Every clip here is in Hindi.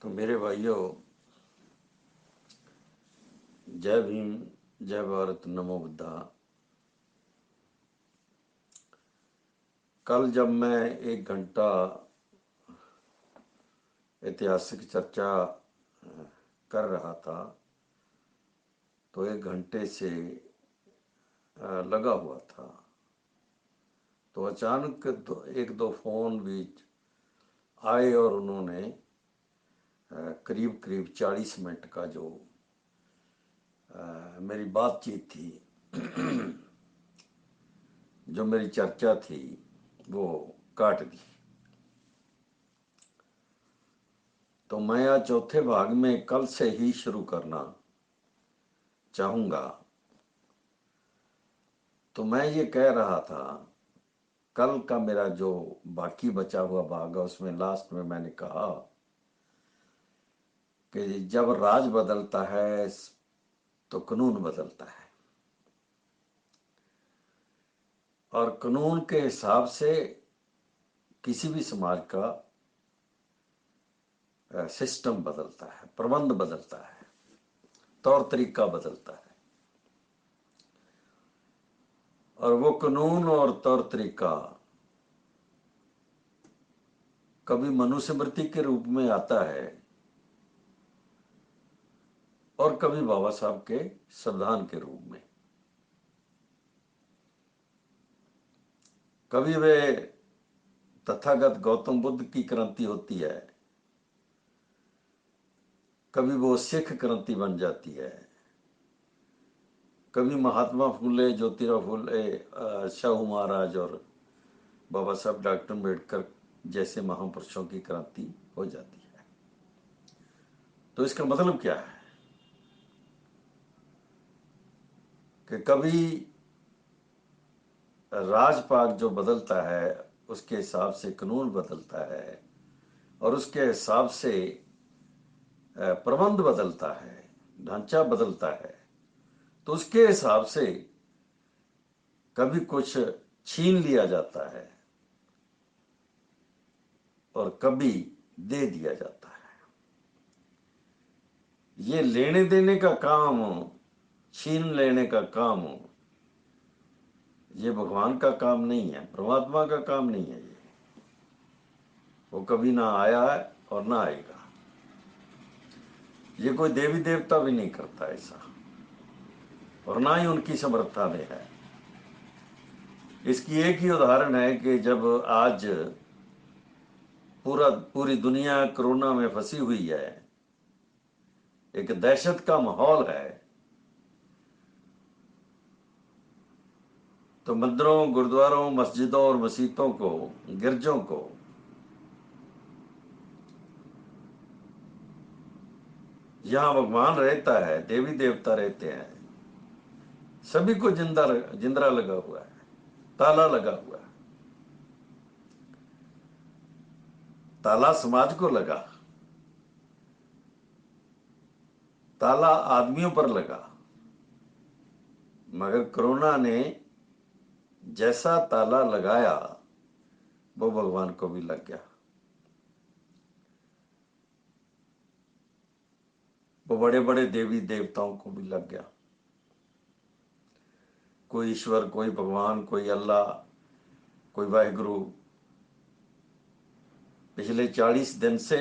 तो मेरे भाइयों, जय भीम, जय भारत, नमो बुद्धा। कल जब मैं 1 घंटा ऐतिहासिक चर्चा कर रहा था तो 1 घंटे से लगा हुआ था, तो अचानक एक दो फोन बीच आए और उन्होंने करीब करीब 40 मिनट का जो मेरी बातचीत थी, जो मेरी चर्चा थी, वो काट दी। तो मैं आज चौथे भाग में कल से ही शुरू करना चाहूंगा। तो मैं ये कह रहा था, कल का मेरा जो बाकी बचा हुआ भाग है उसमें लास्ट में मैंने कहा कि जब राज बदलता है तो कानून बदलता है, और कानून के हिसाब से किसी भी समाज का सिस्टम बदलता है, प्रबंध बदलता है, तौर तरीका बदलता है। और वो कानून और तौर तरीका कभी मनुस्मृति के रूप में आता है और कभी बाबा साहब के संविधान के रूप में। कभी वे तथागत गौतम बुद्ध की क्रांति होती है, कभी वो सिख क्रांति बन जाती है, कभी महात्मा फूले, ज्योतिराव फूले, शाहू महाराज और बाबा साहब डॉक्टर अम्बेडकर जैसे महापुरुषों की क्रांति हो जाती है। तो इसका मतलब क्या है कि कभी राजपाट जो बदलता है उसके हिसाब से कानून बदलता है, और उसके हिसाब से प्रबंध बदलता है, ढांचा बदलता है। तो उसके हिसाब से कभी कुछ छीन लिया जाता है और कभी दे दिया जाता है। ये लेने देने का काम, छीन लेने का काम, ये भगवान का काम नहीं है, परमात्मा का काम नहीं है। ये वो कभी ना आया है और ना आएगा। ये कोई देवी देवता भी नहीं करता ऐसा, और ना ही उनकी समर्था में है। इसकी एक ही उदाहरण है कि जब आज पूरी दुनिया कोरोना में फंसी हुई है, एक दहशत का माहौल है, तो मंदिरों, गुरुद्वारों, मस्जिदों और मसीतों को, गिरजों को जहां भगवान रहता है, देवी देवता रहते हैं, सभी को जिंदरा लगा हुआ है, ताला लगा हुआ है। ताला समाज को लगा, ताला आदमियों पर लगा, मगर कोरोना ने जैसा ताला लगाया वो भगवान को भी लग गया। वो बड़े बड़े देवी देवताओं को भी लग गया। कोई ईश्वर, कोई भगवान, कोई अल्लाह, कोई वाहिगुरु पिछले 40 दिन से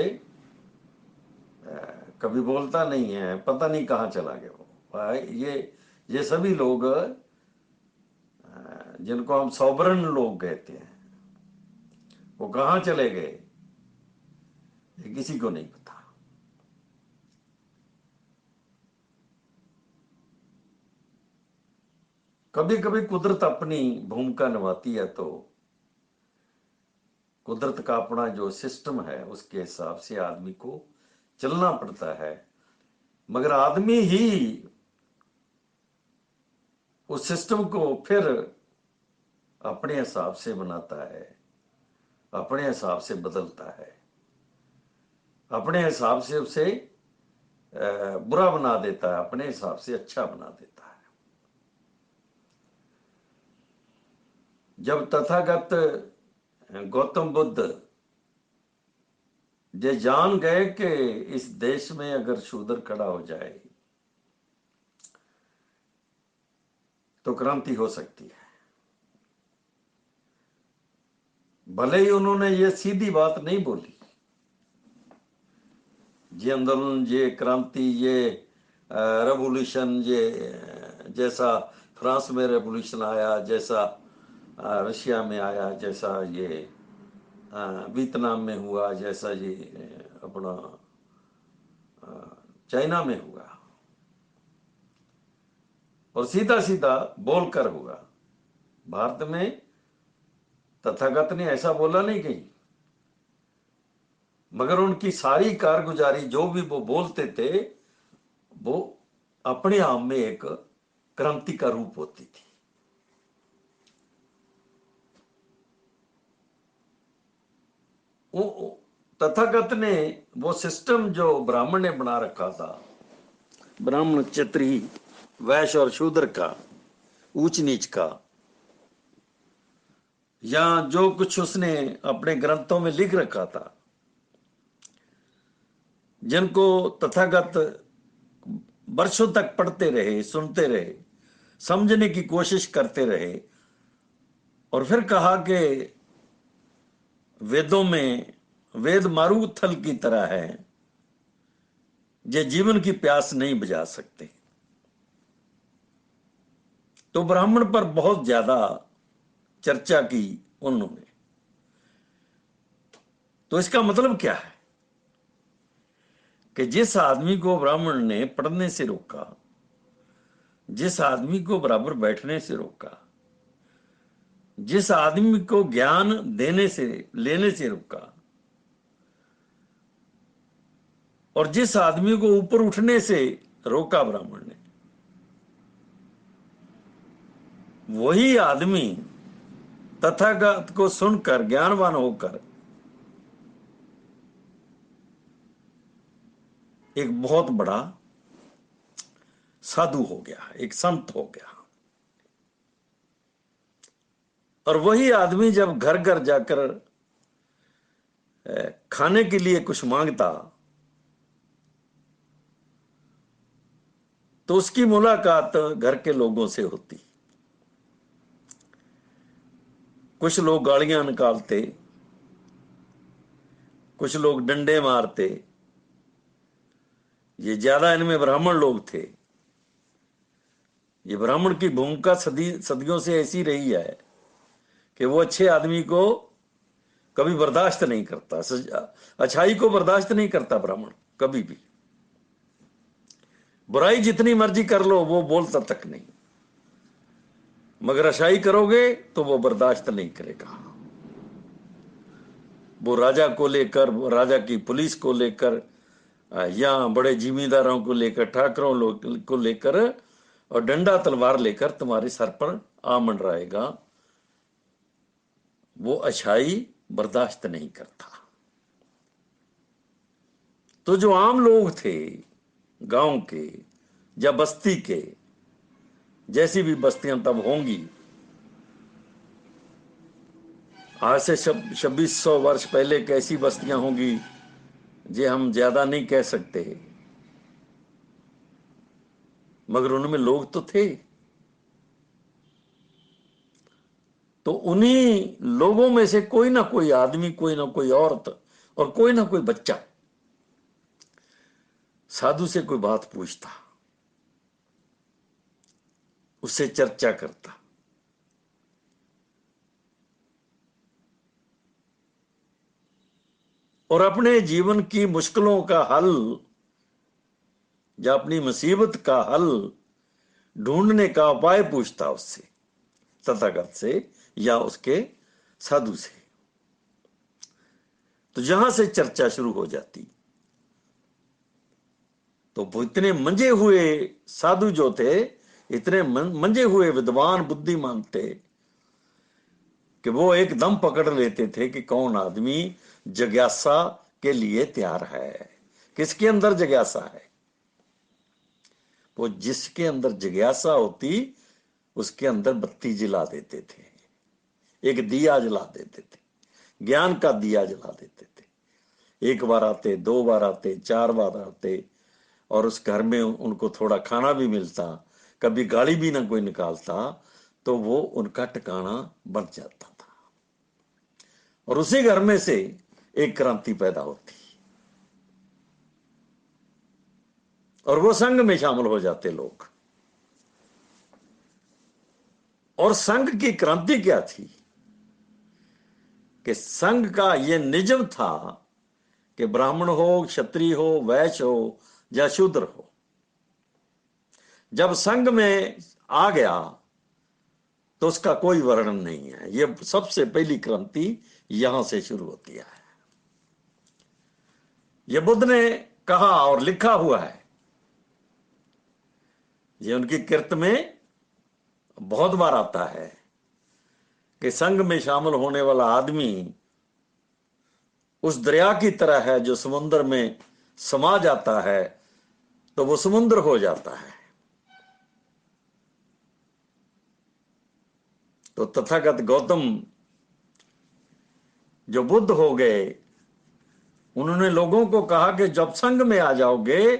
कभी बोलता नहीं है, पता नहीं कहाँ चला गया वो। ये सभी लोग, जिनको हम सौवर्ण लोग कहते हैं, वो कहाँ चले गए ये किसी को नहीं पता। कभी कभी कुदरत अपनी भूमिका निभाती है, तो कुदरत का अपना जो सिस्टम है उसके हिसाब से आदमी को चलना पड़ता है, मगर आदमी ही उस सिस्टम को फिर अपने हिसाब से बनाता है, अपने हिसाब से बदलता है, अपने हिसाब से उसे बुरा बना देता है, अपने हिसाब से अच्छा बना देता है। जब तथागत गौतम बुद्ध जे जान गए कि इस देश में अगर शूद्र खड़ा हो जाए तो क्रांति हो सकती है। भले ही उन्होंने ये सीधी बात नहीं बोली, ये आंदोलन, ये क्रांति, ये रेवोल्यूशन, ये जैसा फ्रांस में रेवोल्यूशन आया, जैसा रशिया में आया, जैसा ये वियतनाम में हुआ, जैसा ये अपना चाइना में हुआ, और सीधा सीधा बोलकर हुआ। भारत में तथागत ने ऐसा बोला नहीं कहीं, मगर उनकी सारी कारगुजारी जो भी वो बोलते थे वो अपने आप में एक क्रांति का रूप होती थी। तथागत ने वो सिस्टम जो ब्राह्मण ने बना रखा था, ब्राह्मण, क्षत्रिय, वैश्य और शूद्र का, ऊंच नीच का, या जो कुछ उसने अपने ग्रंथों में लिख रखा था, जिनको तथागत वर्षों तक पढ़ते रहे, सुनते रहे, समझने की कोशिश करते रहे, और फिर कहा कि वेदों में वेद मारुथल की तरह है, जे जीवन की प्यास नहीं बुझा सकते। तो ब्राह्मण पर बहुत ज्यादा चर्चा की उन्होंने। तो इसका मतलब क्या है कि जिस आदमी को ब्राह्मण ने पढ़ने से रोका, जिस आदमी को बराबर बैठने से रोका, जिस आदमी को ज्ञान देने से, लेने से रोका, और जिस आदमी को ऊपर उठने से रोका ब्राह्मण ने, वही आदमी तथागत को सुनकर ज्ञानवान होकर एक बहुत बड़ा साधु हो गया, एक संत हो गया। और वही आदमी जब घर घर जाकर खाने के लिए कुछ मांगता तो उसकी मुलाकात घर के लोगों से होती। कुछ लोग गालियां निकालते, कुछ लोग डंडे मारते। ये ज्यादा इनमें ब्राह्मण लोग थे। ये ब्राह्मण की भूमिका सदियों से ऐसी रही है कि वो अच्छे आदमी को कभी बर्दाश्त नहीं करता, अच्छाई को बर्दाश्त नहीं करता ब्राह्मण कभी भी। बुराई जितनी मर्जी कर लो वो बोलता तक नहीं, मगर अच्छाई करोगे तो वो बर्दाश्त नहीं करेगा। वो राजा को लेकर, राजा की पुलिस को लेकर, या बड़े जिम्मेदारों को लेकर, ठाकरों को लेकर, और डंडा तलवार लेकर तुम्हारे सर पर आ मंडराएगा। वो अच्छाई बर्दाश्त नहीं करता। तो जो आम लोग थे गांव के या बस्ती के, जैसी भी बस्तियां तब होंगी, आज से 2600 वर्ष पहले कैसी बस्तियां होंगी जे हम ज्यादा नहीं कह सकते, मगर उनमें लोग तो थे। तो उन्हीं लोगों में से कोई ना कोई आदमी, कोई ना कोई औरत और कोई ना कोई बच्चा साधु से कोई बात पूछता, उससे चर्चा करता। और अपने जीवन की मुश्किलों का हल या अपनी मुसीबत का हल ढूंढने का उपाय पूछता उससे, तथागत से या उसके साधु से। तो जहां से चर्चा शुरू हो जाती, तो वो इतने मंजे हुए साधु जो थे, इतने मंजे हुए विद्वान बुद्धिमान थे कि वो एकदम पकड़ लेते थे कि कौन आदमी जिज्ञासा के लिए तैयार है। किसके अंदर जिज्ञासा है? वो जिसके अंदर जिज्ञासा होती उसके अंदर बत्ती जला देते थे, एक दिया जला देते थे, ज्ञान का दिया जला देते थे, एक बार आते, 2 बार आते, 4 बार आते, और उस घर में उनको थोड़ा खाना भी मिलता, कभी गाली भी ना कोई निकालता, तो वो उनका ठिकाना बन जाता था और उसी घर में से एक क्रांति पैदा होती और वो संघ में शामिल हो जाते लोग। और संघ की क्रांति क्या थी कि संघ का ये निजम था कि ब्राह्मण हो, क्षत्रिय हो, वैश्य हो या शूद्र हो, जब संघ में आ गया तो उसका कोई वर्णन नहीं है। ये सबसे पहली क्रांति यहां से शुरू होती है। ये बुद्ध ने कहा और लिखा हुआ है, ये उनकी कृत में बहुत बार आता है कि संघ में शामिल होने वाला आदमी उस दरिया की तरह है जो समुद्र में समा जाता है तो वो समुद्र हो जाता है। तो तथागत गौतम जो बुद्ध हो गए, उन्होंने लोगों को कहा कि जब संघ में आ जाओगे,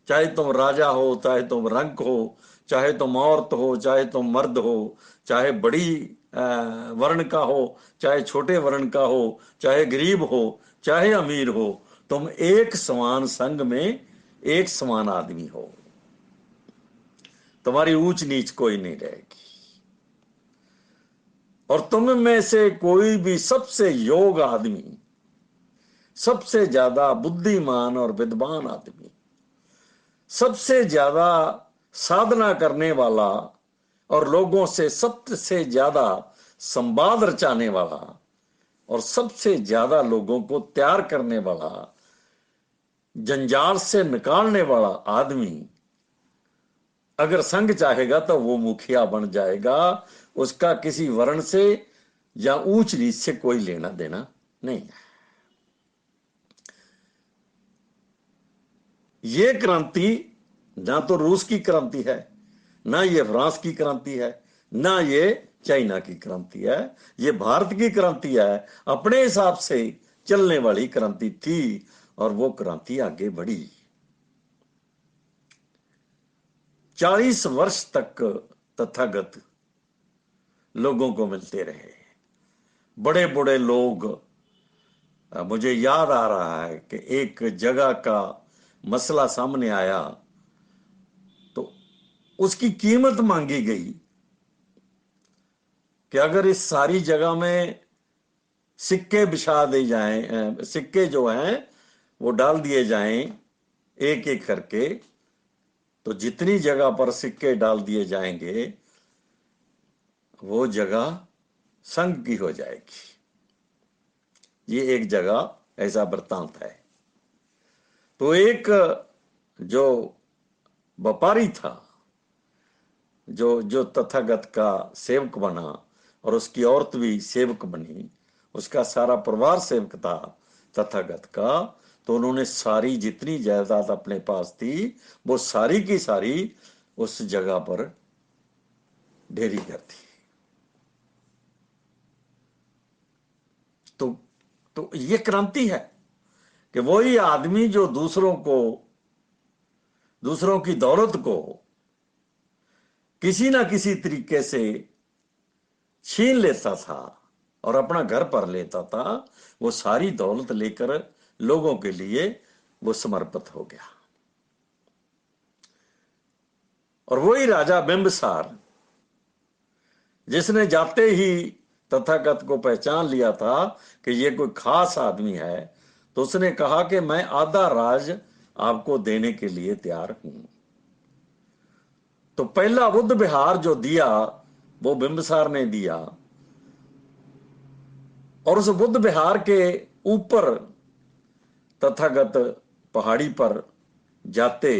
चाहे तुम राजा हो, चाहे तुम रंक हो, चाहे तुम औरत हो, चाहे तुम मर्द हो, चाहे बड़ी वर्ण का हो, चाहे छोटे वर्ण का हो, चाहे गरीब हो, चाहे अमीर हो, तुम एक समान संघ में एक समान आदमी हो, तुम्हारी ऊंच नीच कोई नहीं रहेगी। और तुम में से कोई भी सबसे योग्य आदमी, सबसे ज्यादा बुद्धिमान और विद्वान आदमी, सबसे ज्यादा साधना करने वाला और लोगों से सबसे ज्यादा संवाद रचाने वाला और सबसे ज्यादा लोगों को तैयार करने वाला, जंजाल से निकालने वाला आदमी अगर संघ चाहेगा तो वो मुखिया बन जाएगा। उसका किसी वर्ण से या ऊंच नीच से कोई लेना देना नहीं है। ये क्रांति ना तो रूस की क्रांति है, ना ये फ्रांस की क्रांति है, ना ये चाइना की क्रांति है, ये भारत की क्रांति है। अपने हिसाब से चलने वाली क्रांति थी और वो क्रांति आगे बढ़ी। 40 वर्ष तक तथागत लोगों को मिलते रहे। बड़े बड़े लोग, मुझे याद आ रहा है कि एक जगह का मसला सामने आया तो उसकी कीमत मांगी गई कि अगर इस सारी जगह में सिक्के बिछा दिए जाएं, सिक्के जो हैं वो डाल दिए जाएं एक एक करके, तो जितनी जगह पर सिक्के डाल दिए जाएंगे वो जगह संघ की हो जाएगी। ये एक जगह ऐसा वृत्तांत है। तो एक जो व्यापारी था, जो तथागत का सेवक बना और उसकी औरत भी सेवक बनी, उसका सारा परिवार सेवक था तथागत का, तो उन्होंने सारी जितनी जायदाद अपने पास थी वो सारी की सारी उस जगह पर ढेरी कर दी। तो ये क्रांति है कि वही आदमी जो दूसरों की दौलत को किसी ना किसी तरीके से छीन लेता था और अपना घर पर लेता था, वो सारी दौलत लेकर लोगों के लिए वो समर्पित हो गया। और वही राजा बिंबिसार, जिसने जाते ही तथागत को पहचान लिया था कि ये कोई खास आदमी है, तो उसने कहा कि मैं आधा राज आपको देने के लिए तैयार हूं। तो पहला बुद्ध विहार जो दिया वो बिंबिसार ने दिया, और उस बुद्ध विहार के ऊपर तथागत पहाड़ी पर जाते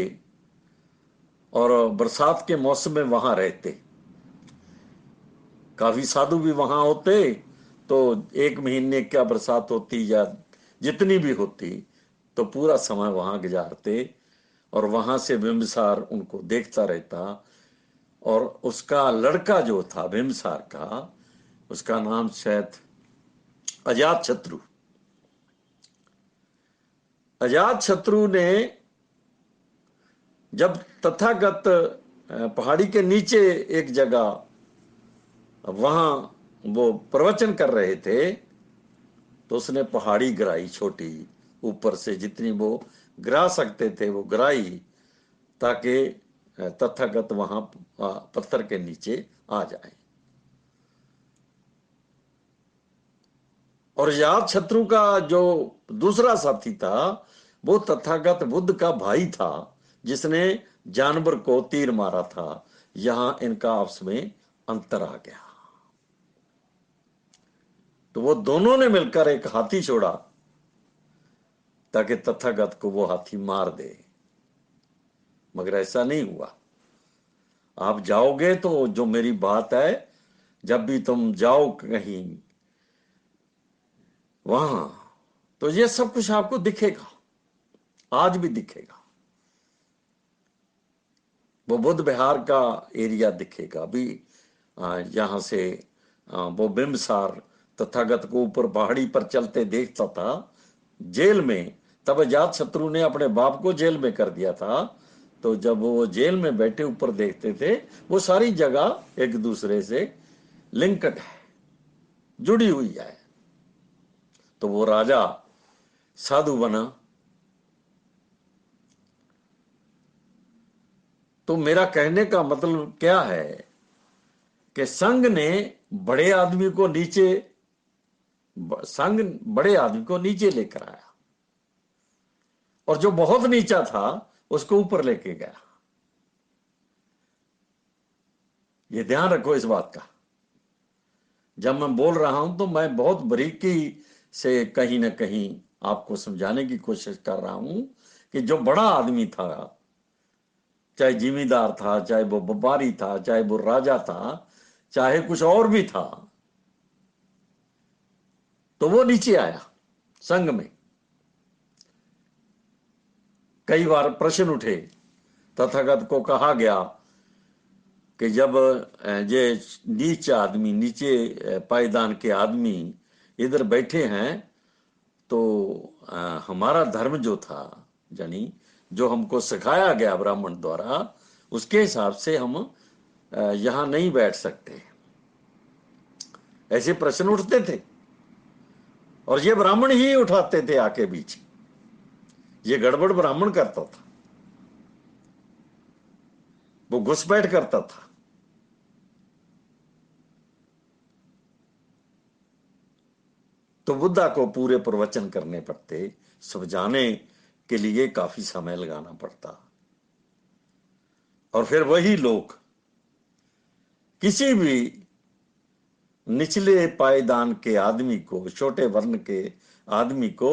और बरसात के मौसम में वहां रहते। काफी साधु भी वहां होते, तो 1 महीने क्या बरसात होती या जितनी भी होती तो पूरा समय वहां गुजारते और वहां से बिंबिसार उनको देखता रहता। और उसका लड़का जो था बिंबिसार का, उसका नाम शायद अजात शत्रु, अजात शत्रु ने जब तथागत पहाड़ी के नीचे एक जगह वहां वो प्रवचन कर रहे थे, तो उसने पहाड़ी गिराई छोटी, ऊपर से जितनी वो गिरा सकते थे वो गिराई, ताकि तथागत वहां पत्थर के नीचे आ जाए। और अजात शत्रु का जो दूसरा साथी था वो तथागत बुद्ध का भाई था, जिसने जानवर को तीर मारा था। यहां इनका आपस में अंतर आ गया। तो वो दोनों ने मिलकर एक हाथी छोड़ा ताकि तथागत को वो हाथी मार दे, मगर ऐसा नहीं हुआ। आप जाओगे तो जो मेरी बात है, जब भी तुम जाओ कहीं वहां, तो ये सब कुछ आपको दिखेगा, आज भी दिखेगा। वो बुद्ध विहार का एरिया दिखेगा अभी। यहां से वो बिंबसार तथागत को ऊपर पहाड़ी पर चलते देखता था जेल में। तब अजात शत्रु ने अपने बाप को जेल में कर दिया था। तो जब वो जेल में बैठे ऊपर देखते थे, वो सारी जगह एक दूसरे से लिंकड है, जुड़ी हुई है। तो वो राजा साधु बना। तो मेरा कहने का मतलब क्या है कि संघ ने बड़े आदमी को नीचे, संघ बड़े आदमी को नीचे लेकर आया, और जो बहुत नीचा था उसको ऊपर लेके गया। ये ध्यान रखो इस बात का। जब मैं बोल रहा हूं तो मैं बहुत बारीकी से कहीं ना कहीं आपको समझाने की कोशिश कर रहा हूं कि जो बड़ा आदमी था, चाहे जिम्मेदार था, चाहे वो व्यापारी था, चाहे वो राजा था, चाहे कुछ और भी था, तो वो नीचे आया संघ में। कई बार प्रश्न उठे, तथागत को कहा गया कि जब ये नीच आदमी, नीचे पायदान के आदमी इधर बैठे हैं, तो हमारा धर्म जो था, यानी जो हमको सिखाया गया ब्राह्मण द्वारा, उसके हिसाब से हम यहां नहीं बैठ सकते। ऐसे प्रश्न उठते थे और ये ब्राह्मण ही उठाते थे आके बीच। ये गड़बड़ ब्राह्मण करता था, वो घुसपैठ करता था। तो बुद्धा को पूरे प्रवचन करने पड़ते, समझाने के लिए काफी समय लगाना पड़ता। और फिर वही लोग किसी भी निचले पायदान के आदमी को, छोटे वर्ण के आदमी को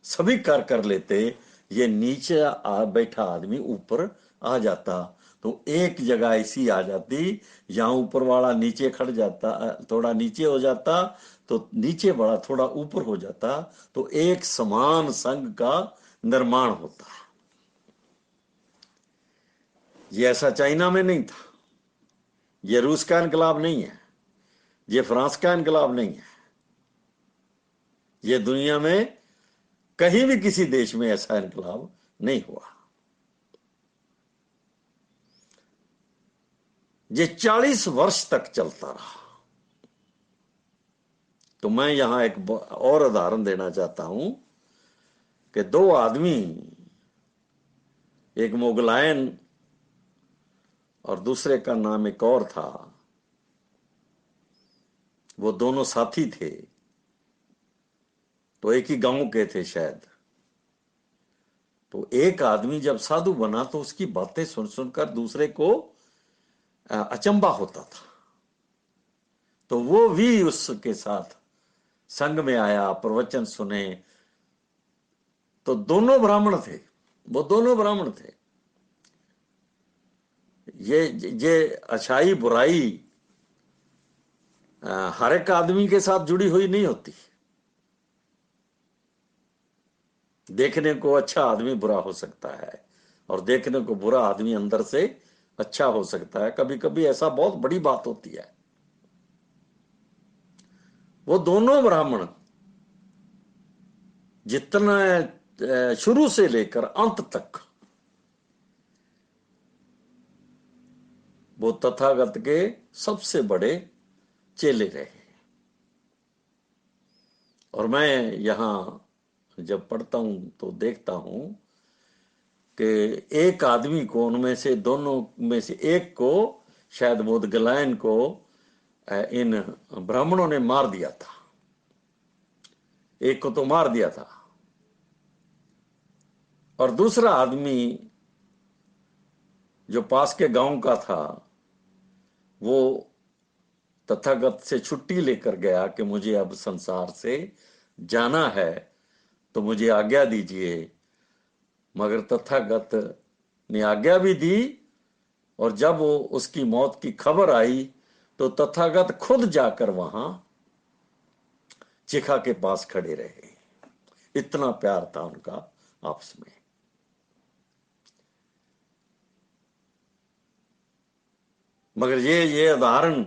स्वीकार कर लेते। ये नीचे बैठा आदमी ऊपर आ जाता, तो एक जगह ऐसी आ जाती, यहां ऊपर वाला नीचे खड़ जाता, थोड़ा नीचे हो जाता, तो नीचे वाला थोड़ा ऊपर हो जाता, तो एक समान संघ का निर्माण होता। ये ऐसा चाइना में नहीं था, ये रूस का इनकलाब नहीं है, ये फ्रांस का इनकलाब नहीं है, ये दुनिया में कहीं भी किसी देश में ऐसा इनकलाब नहीं हुआ। ये 40 वर्ष तक चलता रहा। तो मैं यहां एक और उदाहरण देना चाहता हूं कि दो आदमी, एक मुगलायन और दूसरे का नाम एक और था, वो दोनों साथी थे, तो एक ही गांव के थे शायद। तो एक आदमी जब साधु बना तो उसकी बातें सुन सुनकर दूसरे को अचंबा होता था, तो वो भी उसके साथ संघ में आया, प्रवचन सुने। तो दोनों ब्राह्मण थे, वो दोनों ब्राह्मण थे। ये अच्छाई बुराई हर एक आदमी के साथ जुड़ी हुई नहीं होती। देखने को अच्छा आदमी बुरा हो सकता है, और देखने को बुरा आदमी अंदर से अच्छा हो सकता है। कभी कभी ऐसा बहुत बड़ी बात होती है। वो दोनों ब्राह्मण जितना शुरू से लेकर अंत तक वो तथागत के सबसे बड़े चेले रहे। और मैं यहां जब पढ़ता हूं तो देखता हूं कि एक आदमी को, उनमें से दोनों में से एक को, शायद बोधगलायन को, इन ब्राह्मणों ने मार दिया था। एक को तो मार दिया था, और दूसरा आदमी जो पास के गांव का था, वो तथागत से छुट्टी लेकर गया कि मुझे अब संसार से जाना है, तो मुझे आज्ञा दीजिए। मगर तथागत ने आज्ञा भी दी, और जब वो उसकी मौत की खबर आई तो तथागत खुद जाकर वहां चिखा के पास खड़े रहे। इतना प्यार था उनका आपस में। मगर ये उदाहरण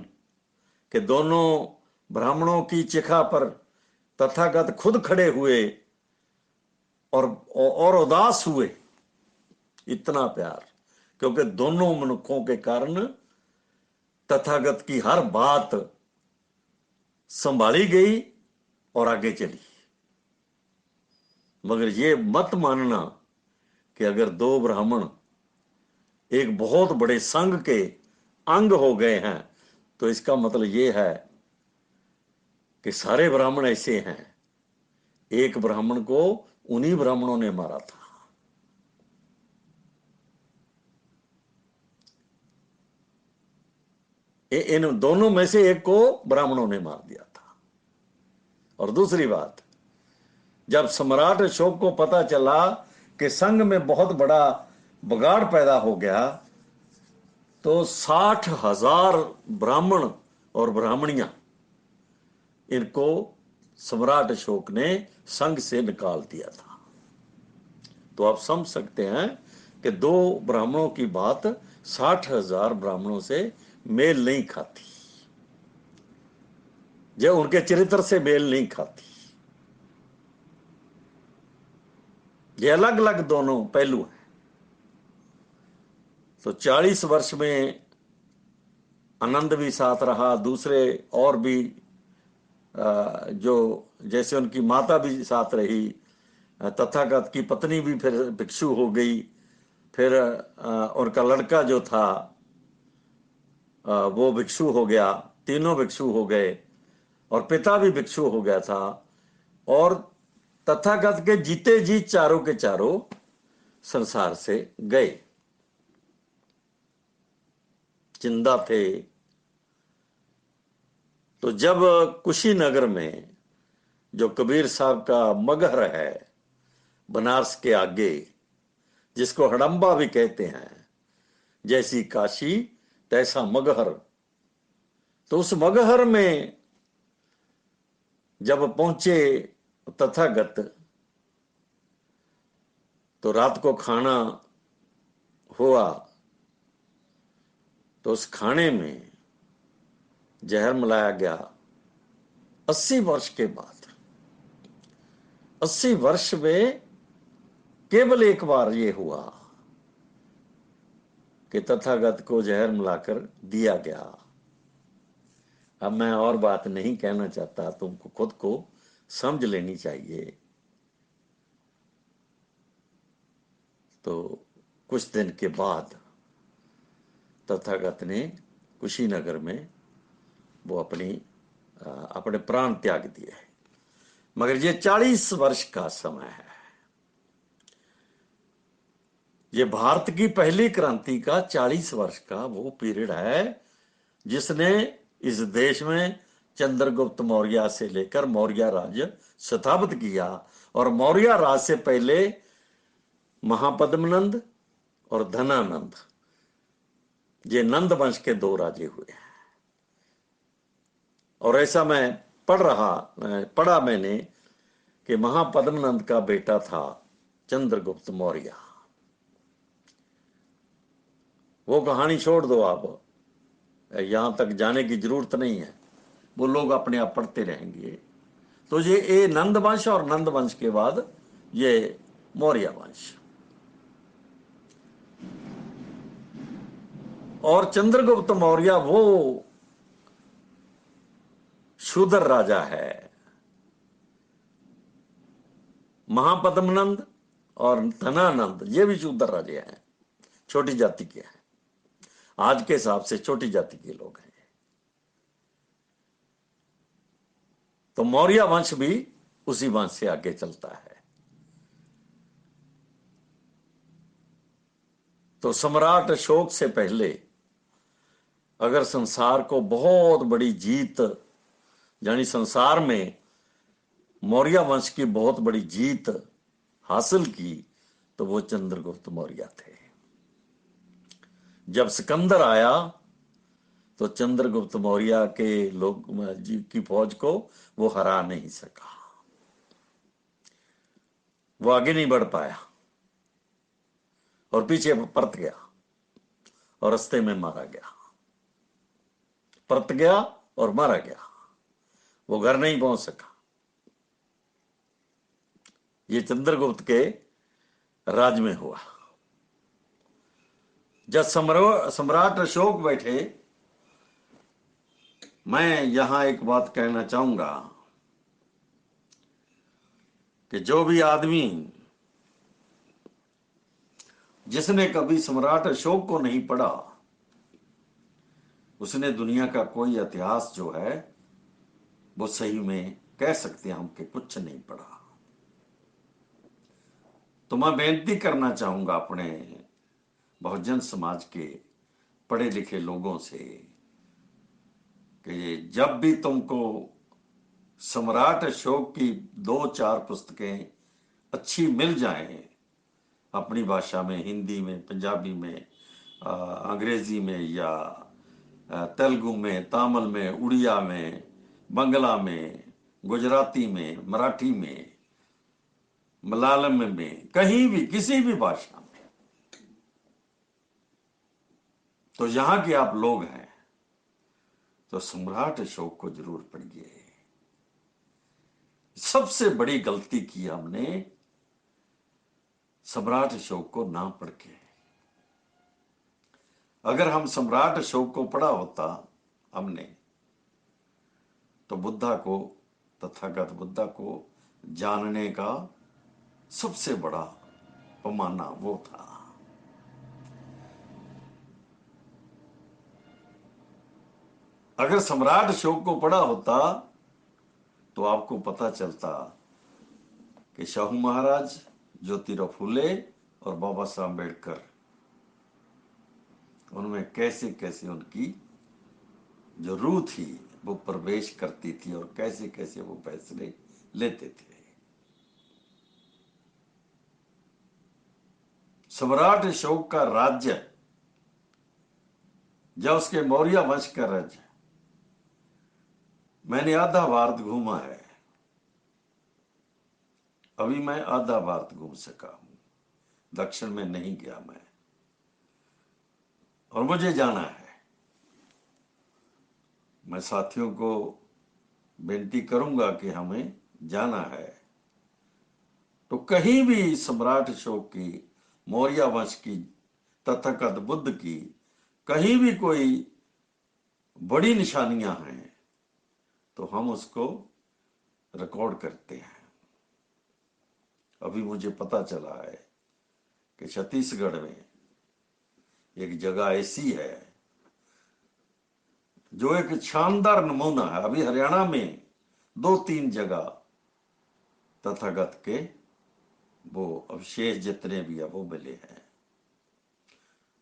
कि दोनों ब्राह्मणों की चिखा पर तथागत खुद खड़े हुए और उदास हुए, इतना प्यार, क्योंकि दोनों मनुष्यों के कारण तथागत की हर बात संभाली गई और आगे चली। मगर ये मत मानना कि अगर दो ब्राह्मण एक बहुत बड़े संघ के अंग हो गए हैं तो इसका मतलब ये है कि सारे ब्राह्मण ऐसे हैं। एक ब्राह्मण को उन्हीं ब्राह्मणों ने मारा था। इन दोनों में से एक को ब्राह्मणों ने मार दिया था। और दूसरी बात, जब सम्राट अशोक को पता चला कि संघ में बहुत बड़ा बगाड़ पैदा हो गया, तो 60,000 ब्राह्मण और ब्राह्मणियां, इनको सम्राट अशोक ने संघ से निकाल दिया था। तो आप समझ सकते हैं कि दो ब्राह्मणों की बात 60,000 ब्राह्मणों से मेल नहीं खाती, जो उनके चरित्र से मेल नहीं खाती। ये अलग अलग दोनों पहलू हैं। तो 40 वर्ष में आनंद भी साथ रहा, दूसरे और भी जो जैसे उनकी माता भी साथ रही, तथागत की पत्नी भी फिर भिक्षु हो गई, फिर उनका लड़का जो था वो भिक्षु हो गया, तीनों भिक्षु हो गए, और पिता भी भिक्षु हो गया था। और तथागत के जीते जी चारों के चारों संसार से गए, जिंदा थे। तो जब कुशीनगर में जो कबीर साहब का मगहर है बनारस के आगे, जिसको हड़म्बा भी कहते हैं, जैसी काशी तैसा मगहर, तो उस मगहर में जब पहुंचे तथागत, तो रात को खाना हुआ, तो उस खाने में जहर मिलाया गया। 80 वर्ष के बाद, 80 वर्ष में केवल एक बार ये हुआ कि तथागत को जहर मिलाकर दिया गया। अब मैं और बात नहीं कहना चाहता, तुमको खुद को समझ लेनी चाहिए। तो कुछ दिन के बाद तथागत ने कुशीनगर में वो अपने प्राण त्याग दिए। मगर ये 40 वर्ष का समय है। ये भारत की पहली क्रांति का 40 वर्ष का वो पीरियड है, जिसने इस देश में चंद्रगुप्त मौर्य से लेकर मौर्य राज्य स्थापित किया। और मौर्य राज से पहले महापद्मनंद और धनानंद, ये नंद वंश के दो राजे हुए हैं। और ऐसा मैं पढ़ा मैंने कि महापद्मनंद का बेटा था चंद्रगुप्त मौर्य। वो कहानी छोड़ दो, आप यहां तक जाने की जरूरत नहीं है, वो लोग अपने आप पढ़ते रहेंगे। तो ये नंद वंश, और नंद वंश के बाद ये मौर्य वंश। और चंद्रगुप्त मौर्य वो शूद्र राजा है। महापद्मनंद और धनानंद ये भी शूद्र राजे हैं, छोटी जाति के हैं, आज के हिसाब से छोटी जाति के लोग हैं। तो मौर्य वंश भी उसी वंश से आगे चलता है। तो सम्राट अशोक से पहले अगर संसार को बहुत बड़ी जीत, यानी संसार में मौर्य वंश की बहुत बड़ी जीत हासिल की, तो वो चंद्रगुप्त मौर्य थे। जब सिकंदर आया तो चंद्रगुप्त मौर्य के लोग की फौज को वो हरा नहीं सका, वो आगे नहीं बढ़ पाया और पीछे परत गया और रास्ते में मारा गया, परत गया और मारा गया, वो घर नहीं पहुंच सका। ये चंद्रगुप्त के राज में हुआ। जब सम्राट अशोक बैठे, मैं यहां एक बात कहना चाहूंगा कि जो भी आदमी जिसने कभी सम्राट अशोक को नहीं पढ़ा, उसने दुनिया का कोई इतिहास जो है वो सही में कह सकते हैं हम कि कुछ नहीं पढ़ा। तो मैं बेनती करना चाहूंगा अपने बहुजन समाज के पढ़े लिखे लोगों से कि जब भी तुमको सम्राट अशोक की 2-4 पुस्तकें अच्छी मिल जाएं, अपनी भाषा में, हिंदी में, पंजाबी में, अंग्रेजी में, या तेलुगु में, तमिल में, उड़िया में, बंगला में, गुजराती में, मराठी में, मलयालम में, कहीं भी किसी भी भाषा में, तो यहां के आप लोग हैं तो सम्राट अशोक को जरूर पढ़िए। सबसे बड़ी गलती की हमने सम्राट अशोक को ना पढ़ के। अगर हम सम्राट अशोक को पढ़ा होता हमने, तो बुद्धा को, तथागत बुद्धा को जानने का सबसे बड़ा पैमाना वो था। अगर सम्राट अशोक को पढ़ा होता तो आपको पता चलता कि शाहू महाराज, ज्योतिराव फूले और बाबा साहब अम्बेडकर, उनमें कैसे कैसे उनकी जो रूह थी वो प्रवेश करती थी और कैसे कैसे वो फैसले लेते थे। सम्राट अशोक का राज्य, जब उसके मौर्य वंश का राज्य, मैंने आधा भारत घूमा है, अभी मैं आधा भारत घूम सका हूं, दक्षिण में नहीं गया मैं, और मुझे जाना है। मैं साथियों को बेनती करूंगा कि हमें जाना है, तो कहीं भी सम्राट अशोक की, मौर्य वंश की, तथागत बुद्ध की कहीं भी कोई बड़ी निशानियां हैं तो हम उसको रिकॉर्ड करते हैं। अभी मुझे पता चला है कि छत्तीसगढ़ में एक जगह ऐसी है जो एक शानदार नमूना है। अभी हरियाणा में 2-3 जगह तथागत के वो अवशेष जितने भी है वो मिले हैं।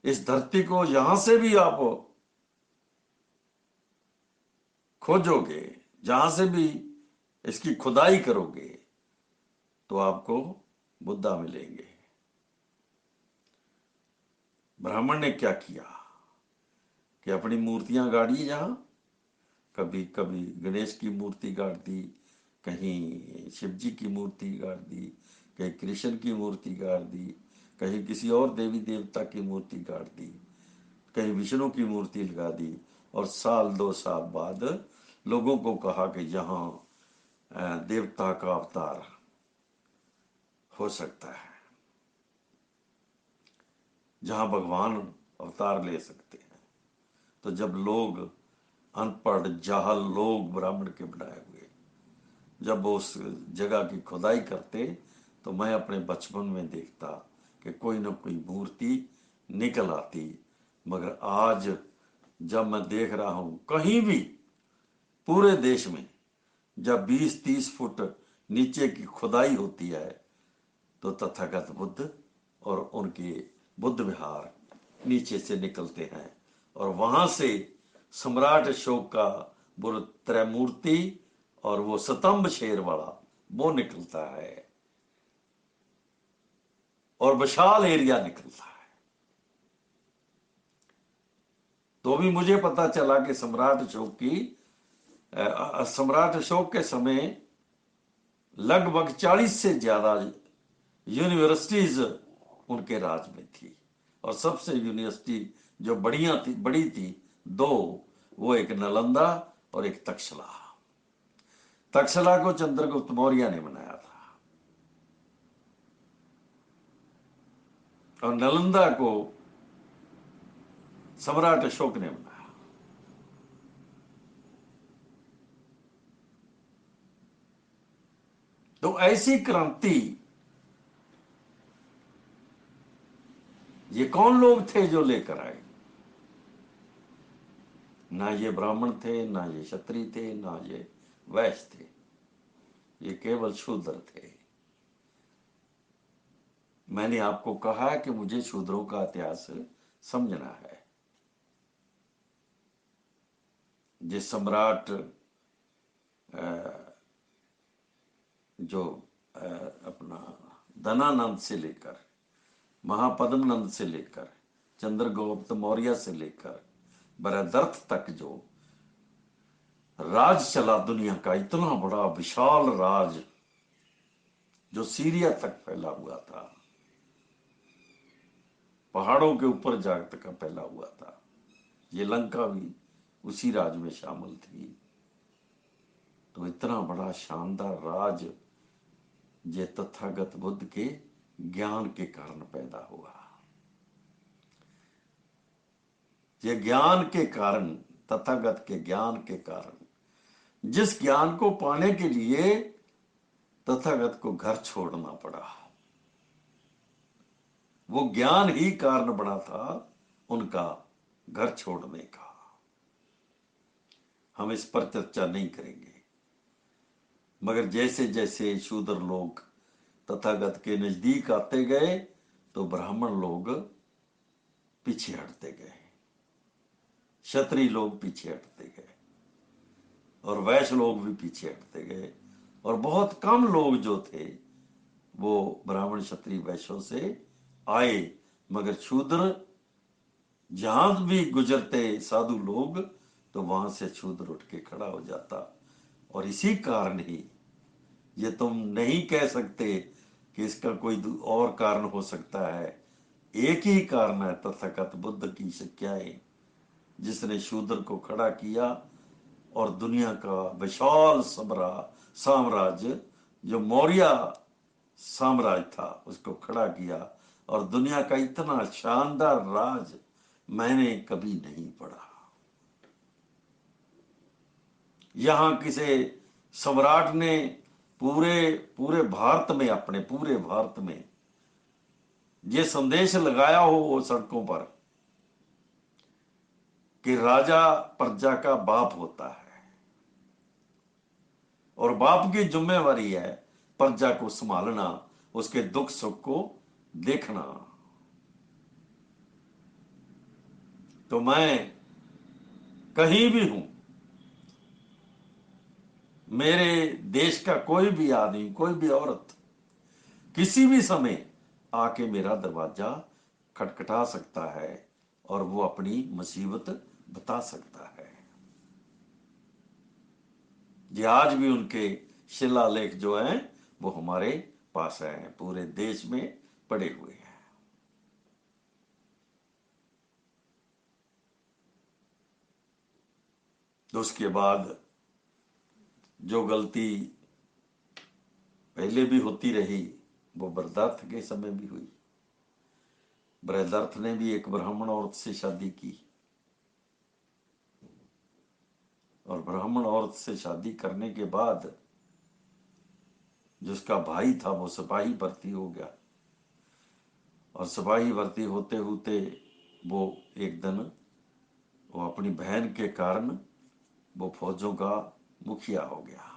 इस धरती को यहां से भी आप खोजोगे, जहां से भी इसकी खुदाई करोगे, तो आपको बुद्धा मिलेंगे। ब्राह्मण ने क्या किया कि अपनी मूर्तियां गाड़ी, जहां कभी कभी गणेश की मूर्ति गाड़ दी, कहीं शिव जी की मूर्ति गाड़ दी, कहीं कृष्ण की मूर्ति गाड़ दी, कहीं किसी और देवी देवता की मूर्ति गाड़ दी, कहीं विष्णु की मूर्ति लगा दी, और 1-2 साल बाद लोगों को कहा कि यहां देवता का अवतार हो सकता है। जहां भगवान अवतार ले सकते हैं। तो जब लोग अनपढ़ जाहल लोग ब्राह्मण के बनाए हुए जब वो उस जगह की खुदाई करते, तो मैं अपने बचपन में देखता कि कोई ना कोई मूर्ति निकल आती। मगर आज जब मैं देख रहा हूं कहीं भी पूरे देश में जब 20-30 फुट नीचे की खुदाई होती है, तो तथागत बुद्ध और उनके बुद्ध विहार नीचे से निकलते हैं, और वहां से सम्राट अशोक का वो त्रैमूर्ति और वो स्तंभ शेर वाला वो निकलता है, और विशाल एरिया निकलता है। तो भी मुझे पता चला कि सम्राट अशोक के समय लगभग 40 से ज्यादा यूनिवर्सिटीज उनके राज में थी, और सबसे यूनिवर्सिटी जो बड़ी थी दो, वो एक नालंदा और एक तक्षशिला। तक्षशिला को चंद्रगुप्त मौर्य ने बनाया था, और नालंदा को सम्राट अशोक ने बनाया। तो ऐसी क्रांति, ये कौन लोग थे जो लेकर आए? ना ये ब्राह्मण थे, ना ये क्षत्रिय थे, ना ये वैश्य थे, ये केवल शूद्र थे। मैंने आपको कहा कि मुझे शूद्रों का इतिहास समझना है। जिस सम्राट जो अपना धनानंद से लेकर, महापद्मनंद से लेकर, चंद्रगुप्त मौर्य से लेकर बृहदर्थ तक जो राज चला दुनिया का, इतना बड़ा विशाल राज जो सीरिया तक फैला हुआ था, पहाड़ों के ऊपर जाग तक फैला हुआ था, ये लंका भी उसी राज में शामिल थी। तो इतना बड़ा शानदार राज ये तथागत बुद्ध के ज्ञान के कारण पैदा हुआ। ये ज्ञान के कारण, तथागत के ज्ञान के कारण, जिस ज्ञान को पाने के लिए तथागत को घर छोड़ना पड़ा, वो ज्ञान ही कारण बना था उनका घर छोड़ने का। हम इस पर चर्चा नहीं करेंगे, मगर जैसे जैसे शूद्र लोग तथागत के नजदीक आते गए, तो ब्राह्मण लोग पीछे हटते गए, क्षत्रिय लोग पीछे हटते गए, और वैश्य लोग भी पीछे हटते गए, और बहुत कम लोग जो थे वो ब्राह्मण क्षत्रिय वैश्यों से आए। मगर शूद्र जहां भी गुजरते साधु लोग, तो वहां से शूद्र उठ के खड़ा हो जाता। और इसी कारण ही ये तुम नहीं कह सकते कि इसका कोई और कारण हो सकता है। एक ही कारण है, तथागत बुद्ध की शिक्षाएं, जिसने शूद्र को खड़ा किया और दुनिया का विशाल साम्राज्य जो मौर्य साम्राज्य था उसको खड़ा किया। और दुनिया का इतना शानदार राज मैंने कभी नहीं पढ़ा। यहां किसी सम्राट ने पूरे पूरे भारत में, अपने पूरे भारत में ये संदेश लगाया हो वो सड़कों पर कि राजा प्रजा का बाप होता है, और बाप की जिम्मेवारी है प्रजा को संभालना, उसके दुख सुख को देखना। तो मैं कहीं भी हूं, मेरे देश का कोई भी आदमी, कोई भी औरत किसी भी समय आके मेरा दरवाजा खटखटा सकता है और वो अपनी मुसीबत बता सकता है। ये आज भी उनके शिलालेख जो हैं वो हमारे पास हैं, पूरे देश में पड़े हुए हैं। तो उसके बाद जो गलती पहले भी होती रही वो बर्दाश्त के समय भी हुई। बृहदर्थ ने भी एक ब्राह्मण औरत से शादी की, और ब्राह्मण औरत से शादी करने के बाद जिसका भाई था वो सिपाही भर्ती हो गया, और सिपाही भर्ती होते होते वो एक दिन वो अपनी बहन के कारण वो फौजों का मुखिया हो गया।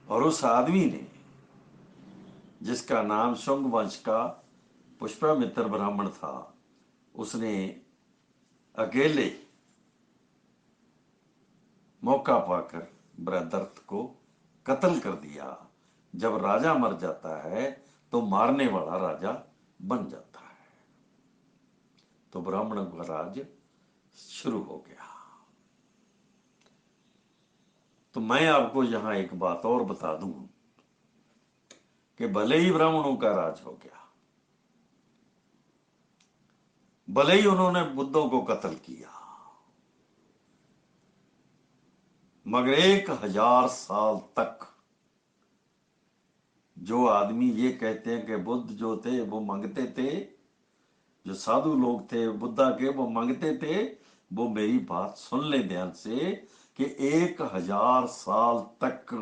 और उस आदमी ने, जिसका नाम शुंग वंश का पुष्पामित्र ब्राह्मण था, उसने अकेले मौका पाकर बृहदर्थ को कत्ल कर दिया। जब राजा मर जाता है तो मारने वाला राजा बन जाता है। तो ब्राह्मणों का राज शुरू हो गया। तो मैं आपको यहां एक बात और बता दूं कि भले ही ब्राह्मणों का राज हो गया, भले ही उन्होंने बुद्धों को कत्ल किया, मगर 1000 साल तक जो आदमी ये कहते हैं कि बुद्ध जो थे वो मांगते थे, जो साधु लोग थे बुद्धा के, वो मांगते थे, वो मेरी बात सुन ले ध्यान से कि 1000 साल तक